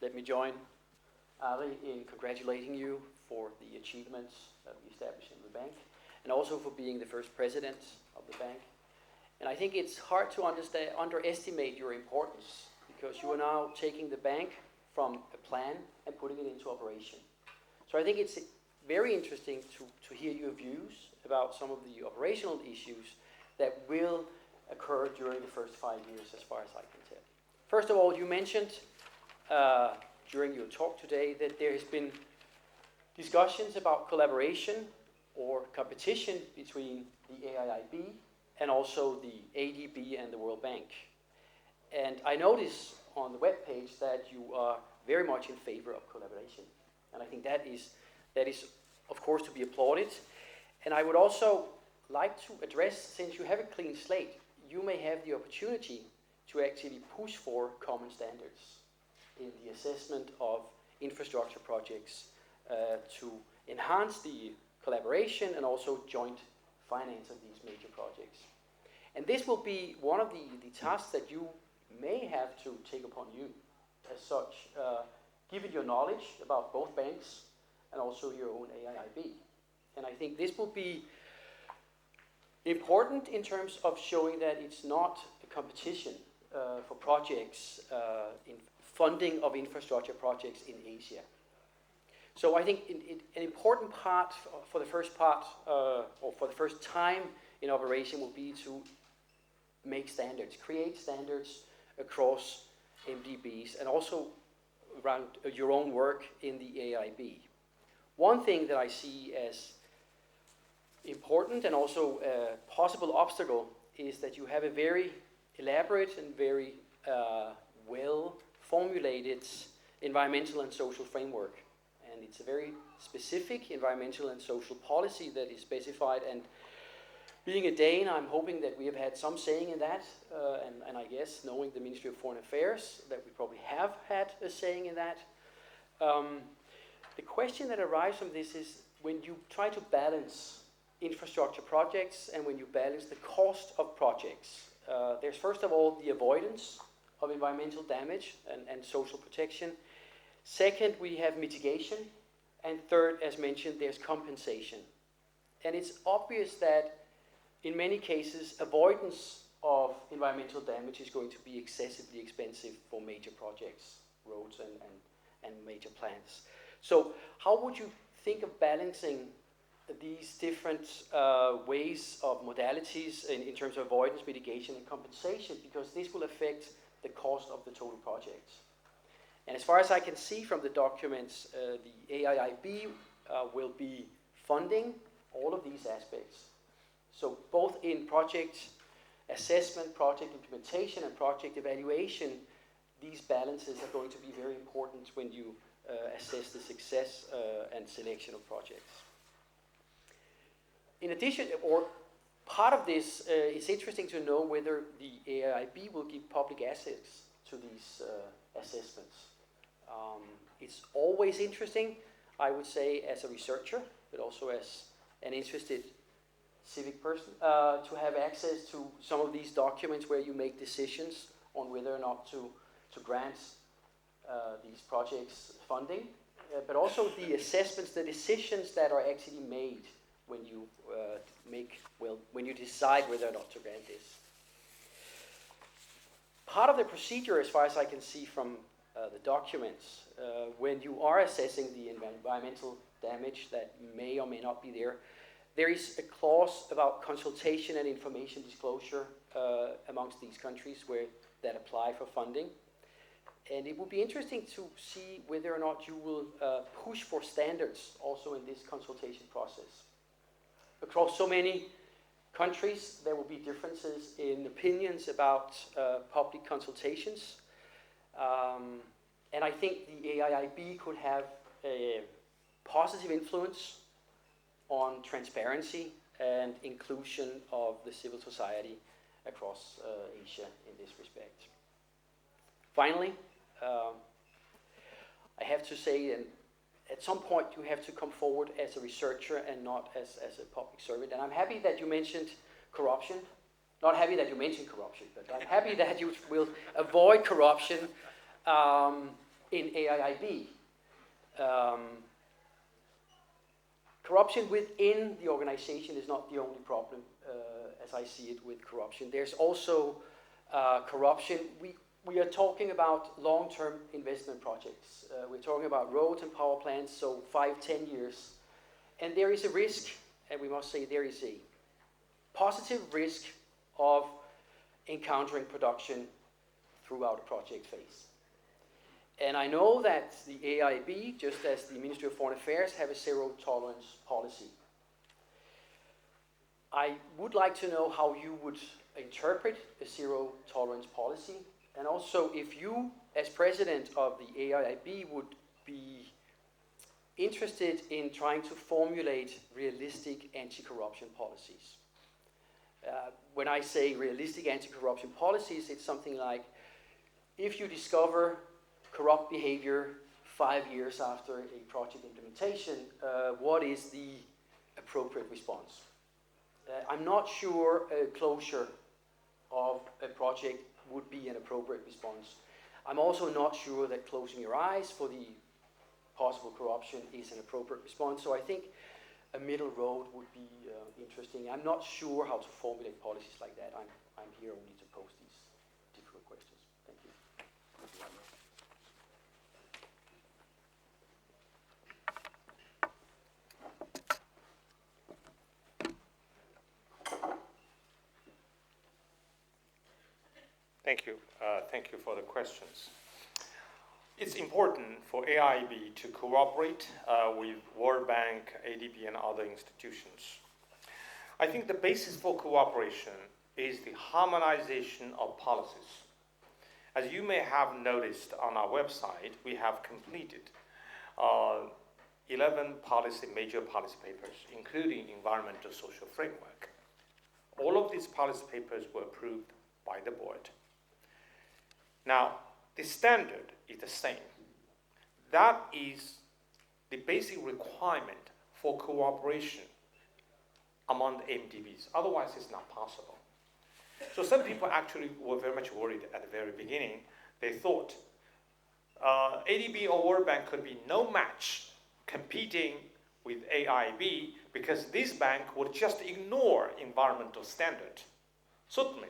let me join Ari in congratulating you for the achievements of the establishment of the bank, and also for being the first president of the bank. And I think it's hard to underestimate your importance, because you are now taking the bank from a plan and putting it into operation. So I think it's very interesting to hear your views about some of the operational issues that will occur during the first 5 years, as far as I can tell. First of all, you mentioned during your talk today that there has been discussions about collaboration or competition between the AIIB and also the ADB and the World Bank. And I notice on the webpage that you are very much in favor of collaboration. And I think that is of course to be applauded. And I would also like to address, since you have a clean slate, you may have the opportunity to actually push for common standards in the assessment of infrastructure projects to enhance the collaboration and also joint finance of these major projects. And this will be one of the tasks that you may have to take upon you as such, given your knowledge about both banks and also your own AIIB. And I think this will be important in terms of showing that it's not a competition for projects, in funding of infrastructure projects in Asia. So I think an important part for the first part, or for the first time in operation, will be to make standards, create standards across MDBs and also around your own work in the AIIB. One thing that I see as important and also a possible obstacle is that you have a very elaborate and very well formulated environmental and social framework. And it's a very specific environmental and social policy that is specified. And being a Dane, I'm hoping that we have had some saying in that. And I guess, knowing the Ministry of Foreign Affairs, that we probably have had a saying in that. The question that arises from this is, when you try to balance infrastructure projects and when you balance the cost of projects, there's first of all the avoidance of environmental damage and social protection. Second, we have mitigation. And third, as mentioned, there's compensation. And it's obvious that in many cases, avoidance of environmental damage is going to be excessively expensive for major projects, roads and major plants. So how would you think of balancing these different ways of modalities in terms of avoidance, mitigation, and compensation? Because this will affect the cost of the total project. And as far as I can see from the documents, the AIIB will be funding all of these aspects. So both in project assessment, project implementation, and project evaluation, these balances are going to be very important when you assess the success and selection of projects. In addition, or part of this, it's interesting to know whether the AIIB will give public access to these assessments. It's always interesting, I would say, as a researcher, but also as an interested civic person, to have access to some of these documents where you make decisions on whether or not to grant these projects funding, but also the assessments, the decisions that are actually made when you when you decide whether or not to grant this. Part of the procedure, as far as I can see from the documents, when you are assessing the environmental damage that may or may not be there, there is a clause about consultation and information disclosure amongst these countries that apply for funding. And it would be interesting to see whether or not you will push for standards also in this consultation process. Across so many countries, there will be differences in opinions about public consultations. And I think the AIIB could have a positive influence on transparency and inclusion of the civil society across Asia in this respect. Finally, I have to say, and at some point you have to come forward as a researcher and not as a public servant. And I'm happy that you mentioned corruption. Not happy that you mentioned corruption, but I'm happy that you will avoid corruption in AIIB. Corruption within the organization is not the only problem, as I see it, with corruption. There's also corruption. We are talking about long-term investment projects. We're talking about roads and power plants, so 5-10 years. And there is a risk, and we must say there is a positive risk of encountering production throughout a project phase. And I know that the AIIB, just as the Ministry of Foreign Affairs, have a zero-tolerance policy. I would like to know how you would interpret a zero-tolerance policy, and also if you, as president of the AIIB, would be interested in trying to formulate realistic anti-corruption policies. When I say realistic anti-corruption policies, it's something like, if you discover corrupt behavior 5 years after a project implementation, what is the appropriate response? I'm not sure a closure of a project would be an appropriate response. I'm also not sure that closing your eyes for the possible corruption is an appropriate response. So I think a middle road would be interesting. I'm not sure how to formulate policies like that. I'm here only to pose these difficult questions. Thank you. Thank you. Thank you for the questions. It's important for AIIB to cooperate with World Bank, ADB, and other institutions. I think the basis for cooperation is the harmonization of policies. As you may have noticed on our website, we have completed 11 major policy papers, including environmental social framework. All of these policy papers were approved by the board. Now, the standard is the same. That is the basic requirement for cooperation among the MDBs. Otherwise, it's not possible. So some people actually were very much worried at the very beginning. They thought ADB or World Bank could be no match competing with AIIB because this bank would just ignore environmental standard. Certainly,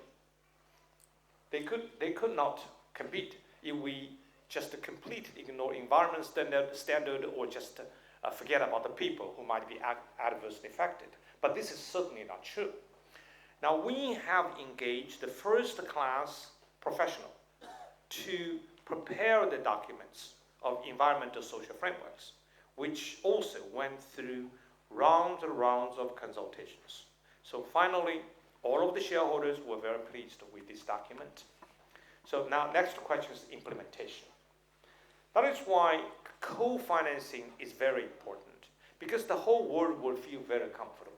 they could not compete if we just completely ignore environment standard or just forget about the people who might be adversely affected. But this is certainly not true. Now, we have engaged the first-class professional to prepare the documents of environmental social frameworks, which also went through rounds and rounds of consultations. So finally, all of the shareholders were very pleased with this document. So now, next question is implementation. That is why co-financing is very important, because the whole world will feel very comfortable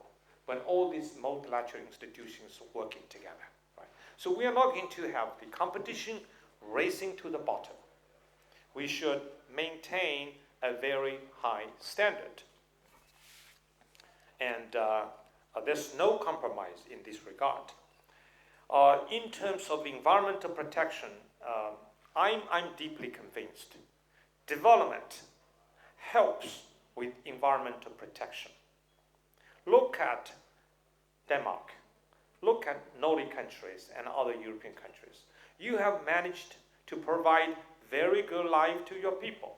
when all these multilateral institutions are working together. Right? So we are not going to have the competition racing to the bottom. We should maintain a very high standard. And there's no compromise in this regard. In terms of environmental protection, I'm deeply convinced development helps with environmental protection. Look at Denmark. Look at Nordic countries and other European countries. You have managed to provide very good life to your people.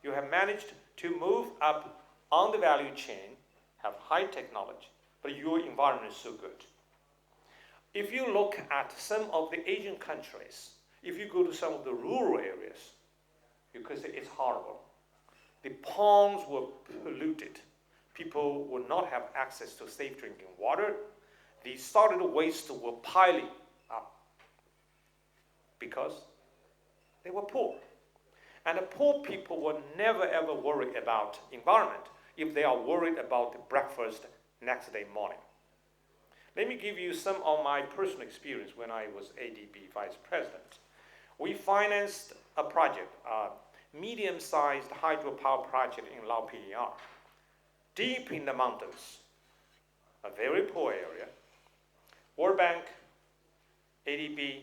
You have managed to move up on the value chain, have high technology, but your environment is so good. If you look at some of the Asian countries, if you go to some of the rural areas, you could say it's horrible. The ponds were polluted. People would not have access to safe drinking water. The solid waste were piling up because they were poor. And the poor people will never ever worry about environment if they are worried about the breakfast next day morning. Let me give you some of my personal experience when I was AIIB Vice President. We financed a project, a medium-sized hydropower project in Lao PDR, deep in the mountains, a very poor area. World Bank, AIIB,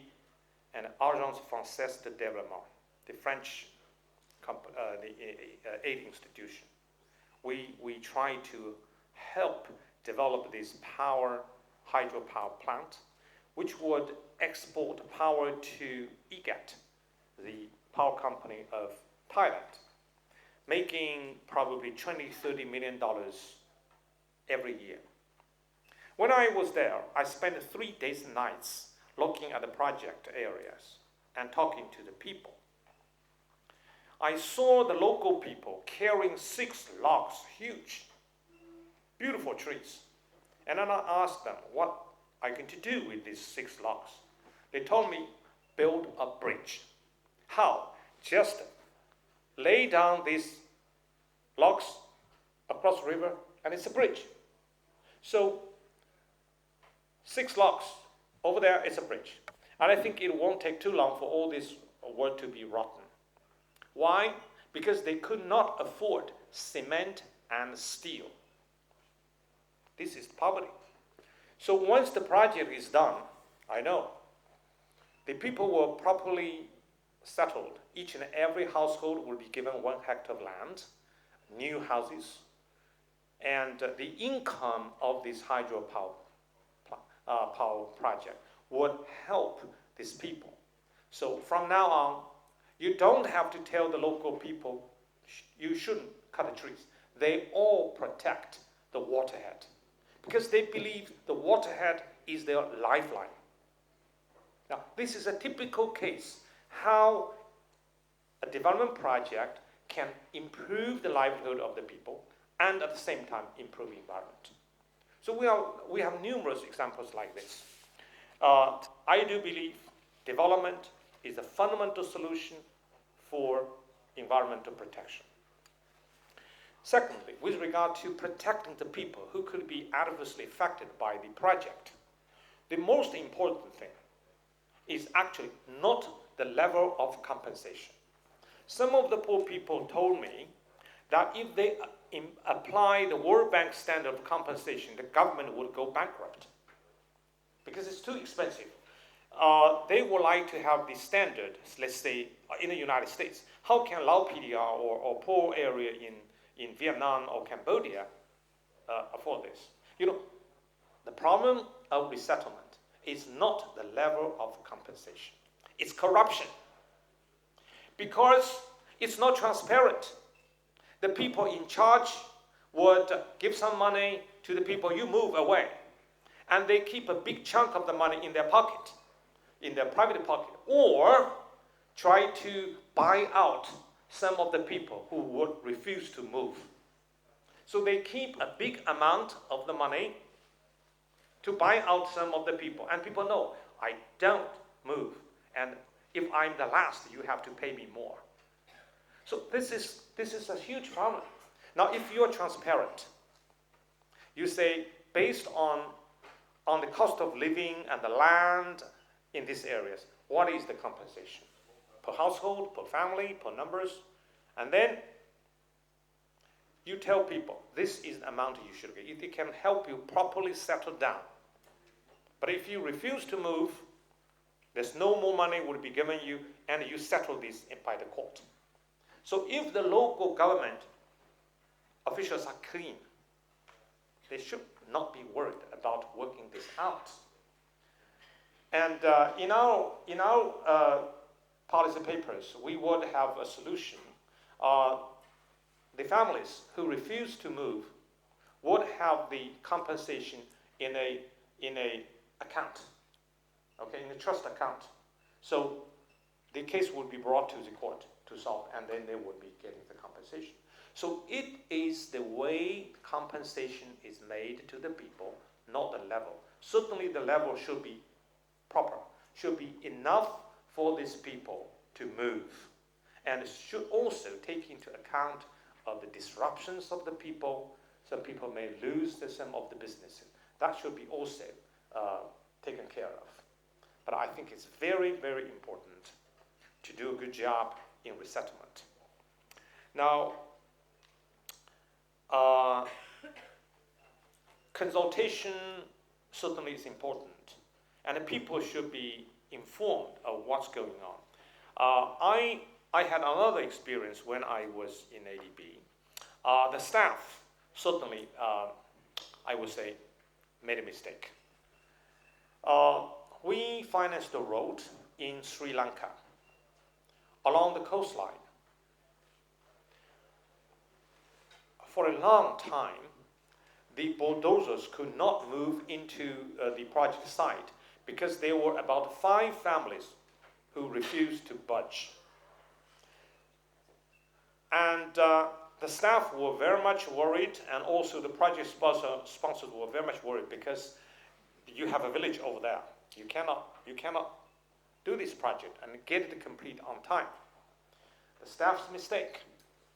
and Agence Française de Développement, the French aid institution. We try to help develop this hydropower plant, which would export power to IGAT, the power company of Thailand, making probably $20–30 million every year. When I was there, I spent 3 days and nights looking at the project areas and talking to the people. I saw the local people carrying 6 logs, huge, beautiful trees. And then I asked them, what are you going to do with these 6 logs? They told me, build a bridge. How? Just lay down these logs across the river, and it's a bridge. So 6 logs over there, it's a bridge. And I think it won't take too long for all this wood to be rotten. Why? Because they could not afford cement and steel. This is poverty. So once the project is done, I know, the people were properly settled. Each and every household will be given 1 hectare of land, new houses, and the income of this hydropower power project would help these people. So from now on, you don't have to tell the local people you shouldn't cut the trees. They all protect the waterhead because they believe the waterhead is their lifeline. Now, this is a typical case how a development project can improve the livelihood of the people and at the same time improve the environment. So we have numerous examples like this. I do believe development is a fundamental solution for environmental protection. Secondly, with regard to protecting the people who could be adversely affected by the project, the most important thing is actually not the level of compensation. Some of the poor people told me that if they apply the World Bank standard of compensation, the government would go bankrupt because it's too expensive. They would like to have the standard, let's say, in the United States. How can Lao PDR or poor area in Vietnam or Cambodia afford this? You know, the problem of resettlement is not the level of compensation. It's corruption. Because it's not transparent. The people in charge would give some money to the people, you move away. And they keep a big chunk of the money in their pocket, in their private pocket, or try to buy out some of the people who would refuse to move. So they keep a big amount of the money to buy out some of the people. And people know, I don't move. And if I'm the last, you have to pay me more. So this is a huge problem. Now, if you're transparent, you say, based on the cost of living and the land in these areas, what is the compensation? Per household, per family, per numbers. And then you tell people, this is the amount you should get. It can help you properly settle down. But if you refuse to move, there's no more money will be given you, and you settle this by the court. So if the local government officials are clean, They should not be worried about working this out. And in our policy papers, we would have a solution. The families who refuse to move would have the compensation in a account, okay, in a trust account. So the case would be brought to the court to solve, and then they would be getting the compensation. So it is the way compensation is made to the people, not the level. Certainly the level should be proper, should be enough for these people to move, and it should also take into account of the disruptions of the people. Some people may lose some of the business. That should be also taken care of. But I think it's very, very important to do a good job in resettlement. Now, consultation certainly is important, and the people should be informed of what's going on. I had another experience when I was in AIIB. The staff certainly, I would say, made a mistake. We financed a road in Sri Lanka along the coastline. For a long time, the bulldozers could not move into the project site because there were about 5 families who refused to budge. And the staff were very much worried, and also the project sponsors were very much worried, because you have a village over there. You cannot do this project and get it complete on time. The staff's mistake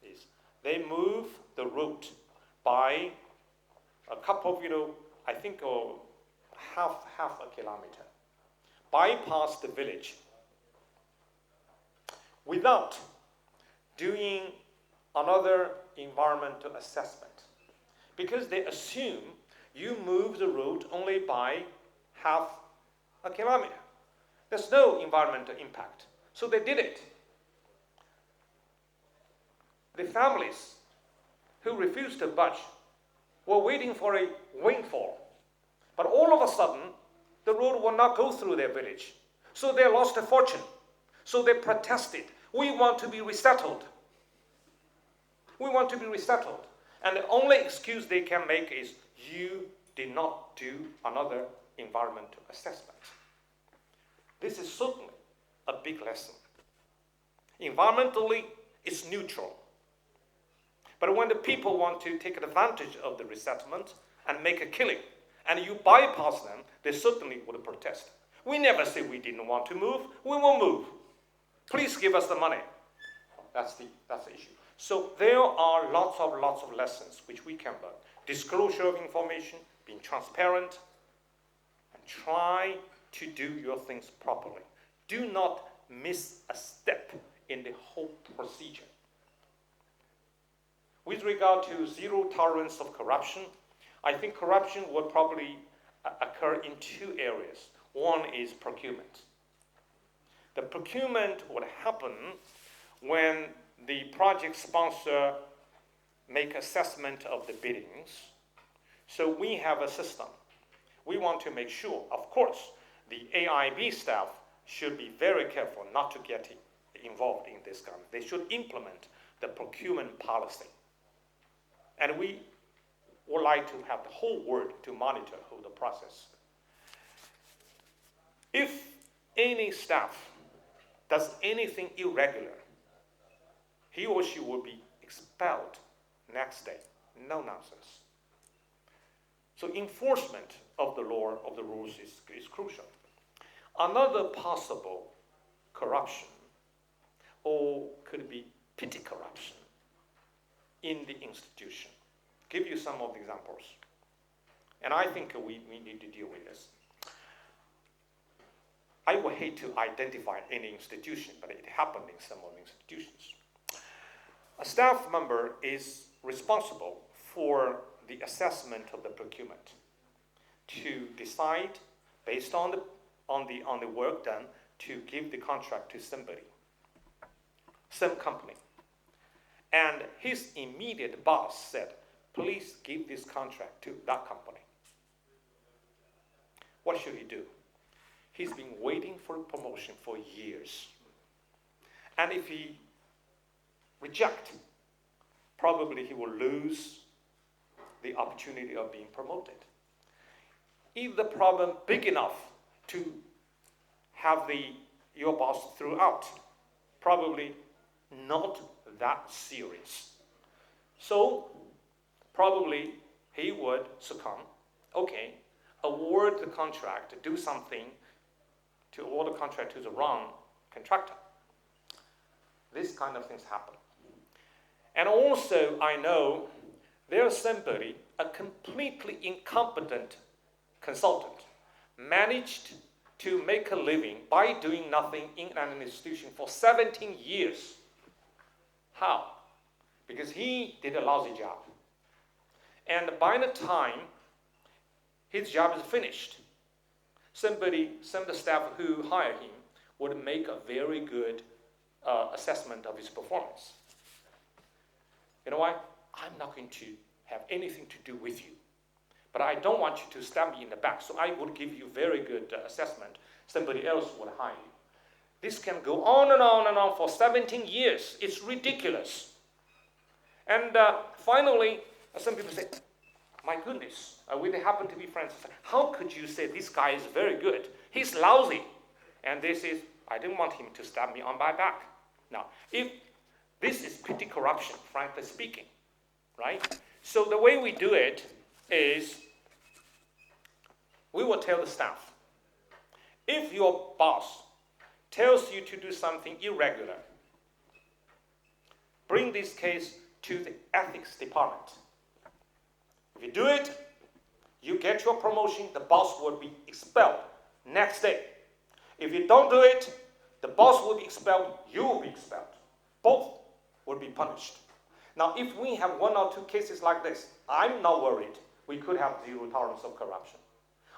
is they move the route by a couple of, I think half a kilometer, bypass the village without doing another environmental assessment, because they assume you move the road only by half a kilometer. There's no environmental impact. So they did it. The families who refused to budge were waiting for a windfall. But all of a sudden, the road will not go through their village. So they lost a fortune. So they protested. We want to be resettled. We want to be resettled. And the only excuse they can make is, you did not do another environmental assessment. This is certainly a big lesson. Environmentally, it's neutral. But when the people want to take advantage of the resettlement and make a killing, and you bypass them, they certainly would protest. We never say we didn't want to move. We will move. Please give us the money. That's the issue. So there are lots of lessons which we can learn. Disclosure of information, being transparent, and try to do your things properly. Do not miss a step in the whole procedure. With regard to zero tolerance of corruption, I think corruption would probably occur in 2 areas. One is procurement. The procurement would happen when the project sponsor make assessment of the biddings. So we have a system. We want to make sure, of course, the AIIB staff should be very careful not to get involved in this kind. They should implement the procurement policy. And we would like to have the whole world to monitor the process. If any staff does anything irregular, he or she will be expelled next day. No nonsense. So enforcement of the law, of the rules is crucial. Another possible corruption, or could be petty corruption, in the institution. Give you some of the examples. And I think we need to deal with this. I would hate to identify any institution, but it happened in some of the institutions. A staff member is responsible for the assessment of the procurement, to decide, based on the work done, to give the contract to somebody, some company. And his immediate boss said, please give this contract to that company. What should he do? He's been waiting for a promotion for years. And if he rejects, probably he will lose the opportunity of being promoted. If the problem big enough to have your boss throw out, probably not that serious. So probably he would succumb. Okay, award the contract, do something to award the contract to the wrong contractor. This kind of things happen. And also, I know there's somebody, a completely incompetent consultant, managed to make a living by doing nothing in an institution for 17 years. How? Because he did a lousy job. And by the time his job is finished, some of the staff who hired him would make a very good assessment of his performance. You know what? I'm not going to have anything to do with you. But I don't want you to stab me in the back, so I would give you very good assessment. Somebody else would hire you. This can go on and on and on for 17 years. It's ridiculous. And finally, some people say, my goodness, we happen to be friends. How could you say this guy is very good? He's lousy. And this is, I didn't want him to stab me on my back. Now, if this is petty corruption, frankly speaking, right? So the way we do it is we will tell the staff, if your boss tells you to do something irregular, bring this case to the ethics department. If you do it, you get your promotion, the boss will be expelled next day. If you don't do it, the boss will be expelled, you will be expelled. Both will be punished. Now, if we have one or two cases like this, I'm not worried. We could have zero tolerance of corruption.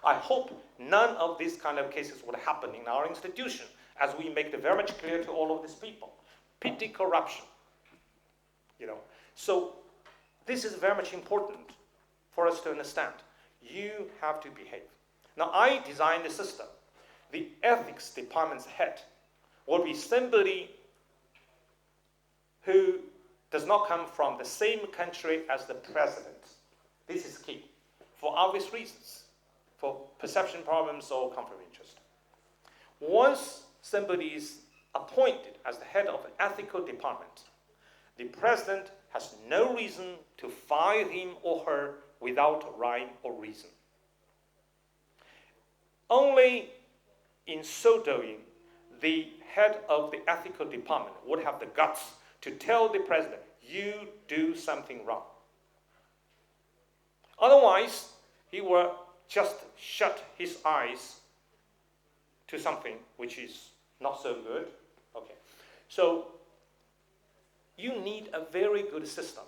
I hope none of these kind of cases would happen in our institution, as we make it very much clear to all of these people. Petty corruption. So this is very much important for us to understand. You have to behave. Now, I designed the system. The ethics department's head will be somebody who does not come from the same country as the president. This is key, for obvious reasons, for perception problems or conflict of interest. Once somebody is appointed as the head of an ethical department, the president has no reason to fire him or her without rhyme or reason. Only in so doing, the head of the ethical department would have the guts to tell the president, you do something wrong. Otherwise, he will just shut his eyes to something which is not so good. Okay. So, you need a very good system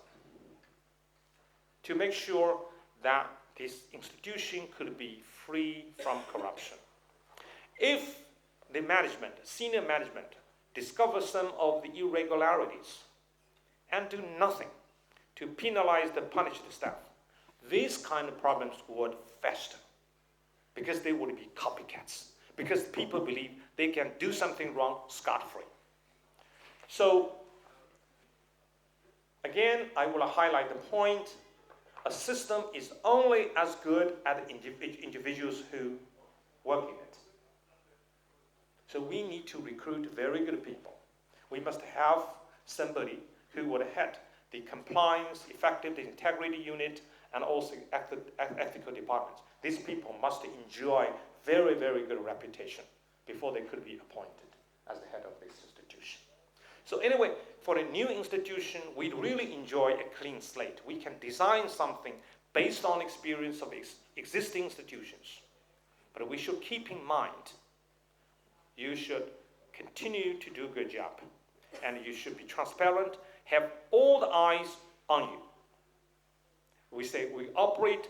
to make sure that this institution could be free from corruption. If the management, senior management, discovers some of the irregularities and do nothing to penalize the punish the staff, these kind of problems would fester because they would be copycats, because people believe they can do something wrong scot-free. So, again, I will highlight the point. A system is only as good as the individuals who work in it. So we need to recruit very good people. We must have somebody who would head the compliance, effectiveness, integrity unit, and also ethical departments. These people must enjoy very, very good reputation before they could be appointed as the head of this institution. So anyway, for a new institution, we really enjoy a clean slate. We can design something based on experience of existing institutions. But we should keep in mind, you should continue to do a good job. And you should be transparent, have all the eyes on you. We say we operate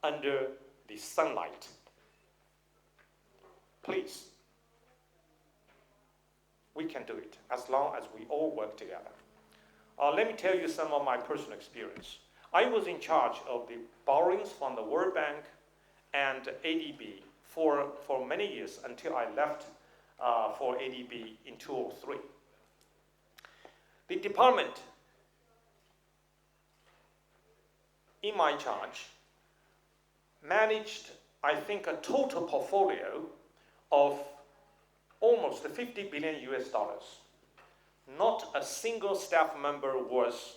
under the sunlight. Please. We can do it as long as we all work together. Let me tell you some of my personal experience. I was in charge of the borrowings from the World Bank and AIIB for many years until I left for AIIB in 2003. The department in my charge managed, I think, a total portfolio of almost 50 billion US dollars. Not a single staff member was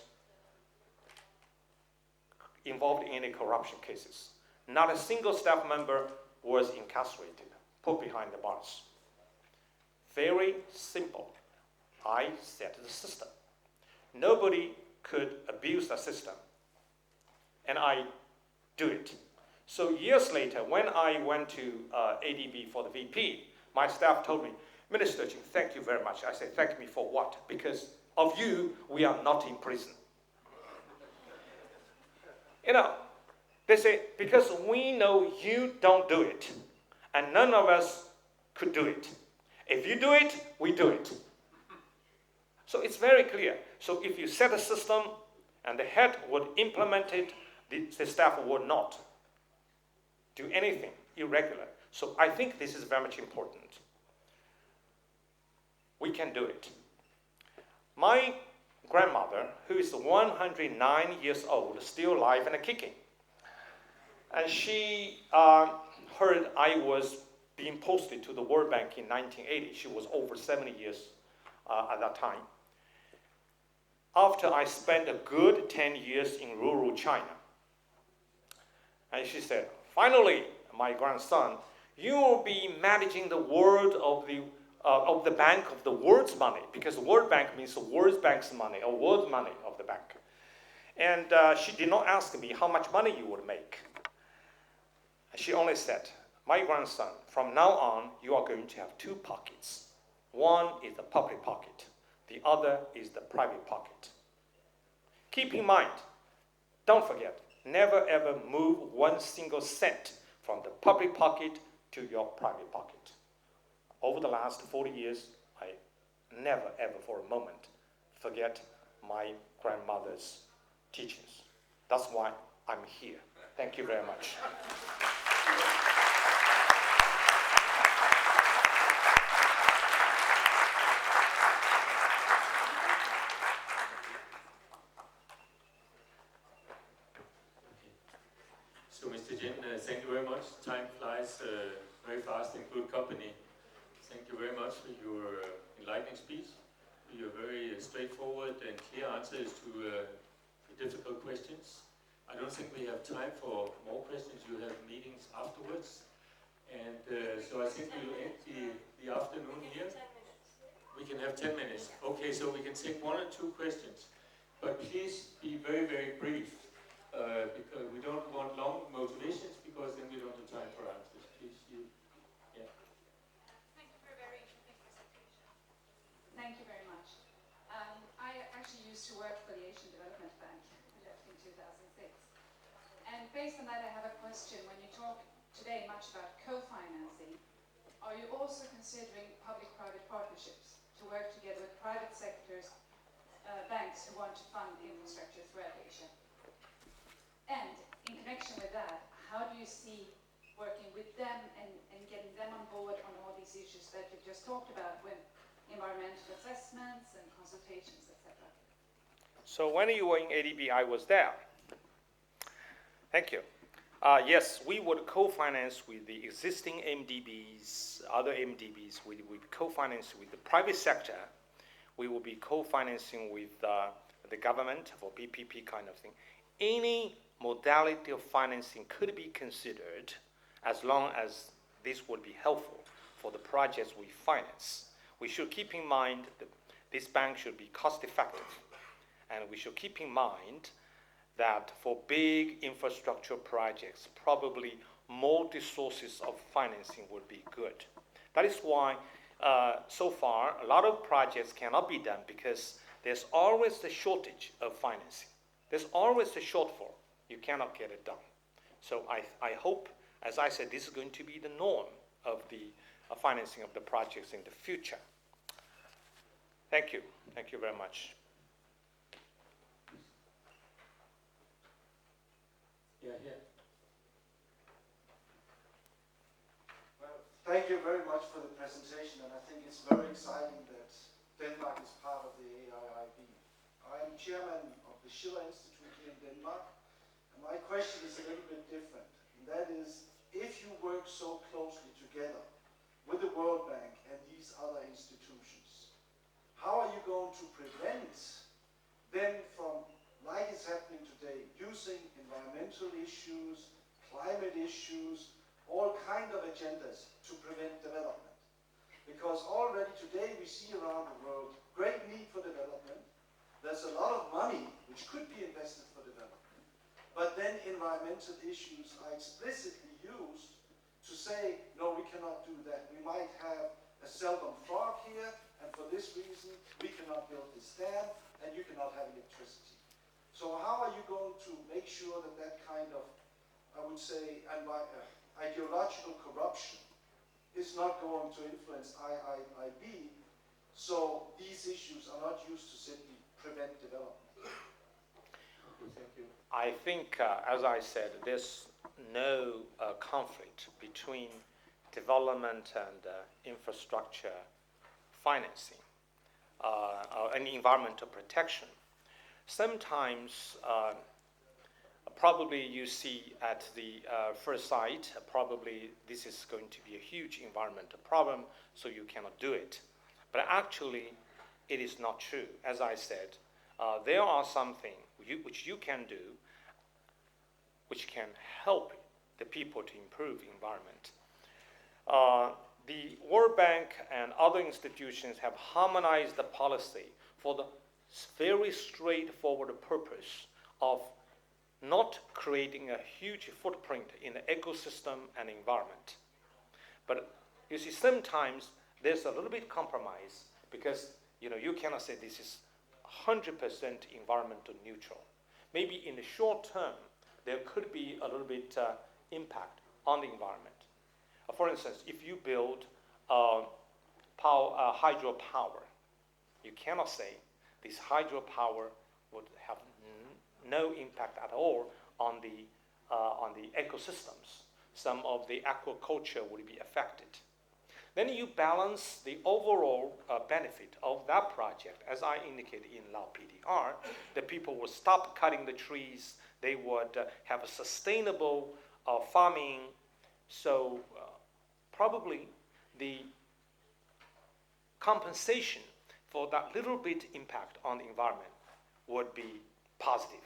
involved in any corruption cases. Not a single staff member was incarcerated, put behind the bars. Very simple. I set the system. Nobody could abuse the system. And I do it. So years later, when I went to AIIB for the VP, my staff told me, Minister Jin, thank you very much. I said, thank me for what? Because of you, we are not in prison. You know, they say, because we know you don't do it, and none of us could do it. If you do it, we do it. So it's very clear. So if you set a system and the head would implement it, the staff would not do anything irregular. So I think this is very much important. We can do it. My grandmother, who is 109 years old, still alive and kicking, and she heard I was being posted to the World Bank in 1980. She was over 70 years at that time. After I spent a good 10 years in rural China. And she said, finally, my grandson, you will be managing the world of the bank of the world's money, because the World Bank means the World Bank's money, or world money of the bank. And she did not ask me how much money you would make. She only said, my grandson, from now on, you are going to have two pockets. One is the public pocket. The other is the private pocket. Keep in mind, don't forget, never ever move one single cent from the public pocket to your private pocket. Over the last 40 years, I never ever for a moment forget my grandmother's teachings. That's why I'm here. Thank you very much. So, Mr. Jin, thank you very much. Time flies very fast in good company. Thank you very much for your enlightening speech, for your very straightforward and clear answers to the difficult questions. I don't think we have time for more questions. You have meetings afterwards. And so I think we'll end the afternoon here. We can have 10 minutes. Okay, so we can take one or two questions. But please be very, very brief. Because we don't want long motivations, because then we don't have time for answers. Please, you. Yeah. Thank you for a very interesting presentation. Thank you very much. I actually used to work for the Asian Development Bank. I left in 2006. And based on that, I have a question. When you talk today much about co-financing, are you also considering public-private partnerships to work together with private sectors, banks who want to fund infrastructure throughout Asia? And in connection with that, how do you see working with them and getting them on board on all these issues that you've just talked about with environmental assessments and consultations, etc.? So when you were in AIIB, I was there. Thank you. Yes, we would co-finance with the existing MDBs, other MDBs. We would co-finance with the private sector. We will be co-financing with the government for PPP kind of thing. Any modality of financing could be considered as long as this would be helpful for the projects we finance. We should keep in mind that this bank should be cost effective, and we should keep in mind that for big infrastructure projects, probably multi sources of financing would be good. That is why so far a lot of projects cannot be done, because there's always the shortage of financing. There's always a shortfall. You cannot get it done. So I hope, as I said, this is going to be the norm of the financing of the projects in the future. Thank you. Thank you very much. Thank you very much for the presentation, and I think it's very exciting that Denmark is part of the AIIB. I am chairman of the Schiller Institute here in Denmark, and my question is a little bit different. And that is, if you work so closely together with the World Bank and these other institutions, how are you going to prevent them from, like it's happening today, using environmental issues, climate issues, all kind of agendas to prevent development? Because already today we see around the world great need for development. There's a lot of money which could be invested for development. But then environmental issues are explicitly used to say, no, we cannot do that. We might have a seldom frog here, and for this reason we cannot build this dam, and you cannot have electricity. So how are you going to make sure that that kind of, I would say, ideological corruption is not going to influence AIIB, so these issues are not used to simply prevent development? Thank you. I think, as I said, there's no conflict between development and infrastructure financing and environmental protection. Sometimes probably you see at the first sight, probably this is going to be a huge environmental problem, so you cannot do it. But actually, it is not true. As I said, there are something which you can do which can help the people to improve the environment. The World Bank and other institutions have harmonized the policy for the very straightforward purpose of not creating a huge footprint in the ecosystem and environment. But you see, sometimes there's a little bit compromise because you cannot say this is 100% environmental neutral. Maybe in the short term, there could be a little bit impact on the environment. For instance, if you build hydropower, you cannot say this hydropower would have no impact at all on the ecosystems. Some of the aquaculture would be affected. Then you balance the overall benefit of that project. As I indicated in Lao PDR, the people would stop cutting the trees. They would have a sustainable farming. So probably the compensation for that little bit impact on the environment would be positive.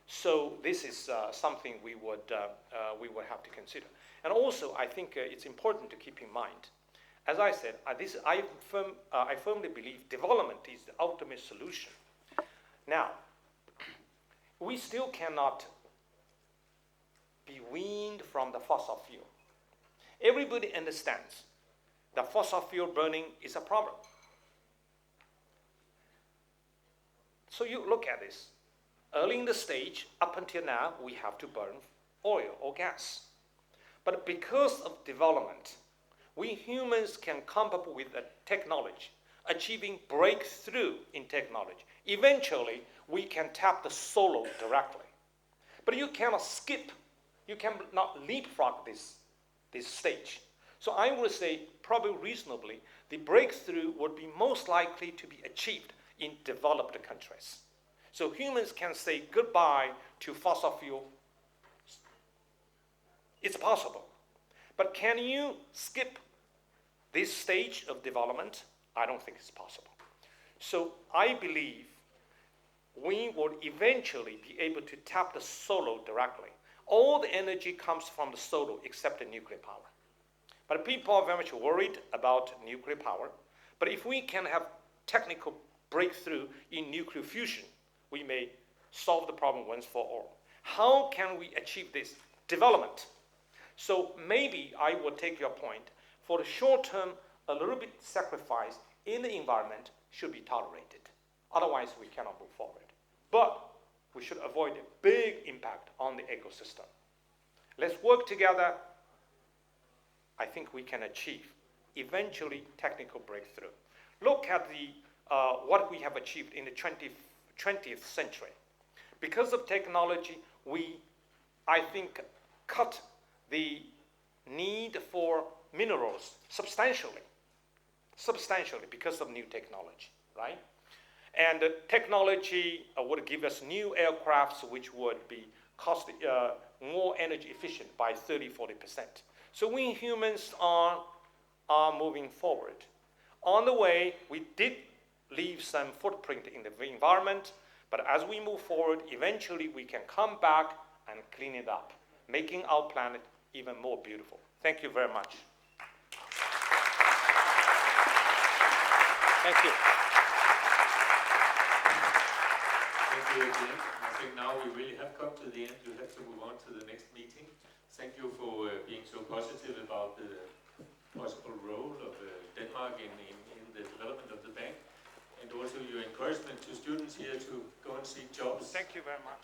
So this is something we would have to consider. And also, I think it's important to keep in mind, as I said, I firmly believe development is the ultimate solution. Now, we still cannot be weaned from the fossil fuel. Everybody understands that fossil fuel burning is a problem. So you look at this. Early in the stage, up until now, we have to burn oil or gas. But because of development, we humans can come up with a technology, achieving breakthrough in technology. Eventually, we can tap the solar directly. But you cannot skip, you cannot leapfrog this stage. So I would say, probably reasonably, the breakthrough would be most likely to be achieved in developed countries. So humans can say goodbye to fossil fuel. It's possible. But can you skip this stage of development? I don't think it's possible. So I believe we will eventually be able to tap the solar directly. All the energy comes from the solar except the nuclear power. But people are very much worried about nuclear power. But if we can have technical breakthrough in nuclear fusion, we may solve the problem once for all. How can we achieve this? Development. So maybe I will take your point. For the short term, a little bit sacrifice in the environment should be tolerated. Otherwise, we cannot move forward. But we should avoid a big impact on the ecosystem. Let's work together. I think we can achieve eventually technical breakthrough. Look at what we have achieved in the 20th century. Because of technology, we, I think, cut the need for minerals substantially because of new technology, right? And technology would give us new aircrafts which would be more energy efficient by 30-40%. So we humans are moving forward. On the way, we did leave some footprint in the environment, but as we move forward, eventually we can come back and clean it up, making our planet even more beautiful. Thank you very much. Thank you. Thank you again. I think now we really have come to the end. You have to move on to the next meeting. Thank you for being so positive about the possible role of Denmark in the development of the bank, and also your encouragement to students here to go and seek jobs. Thank you very much.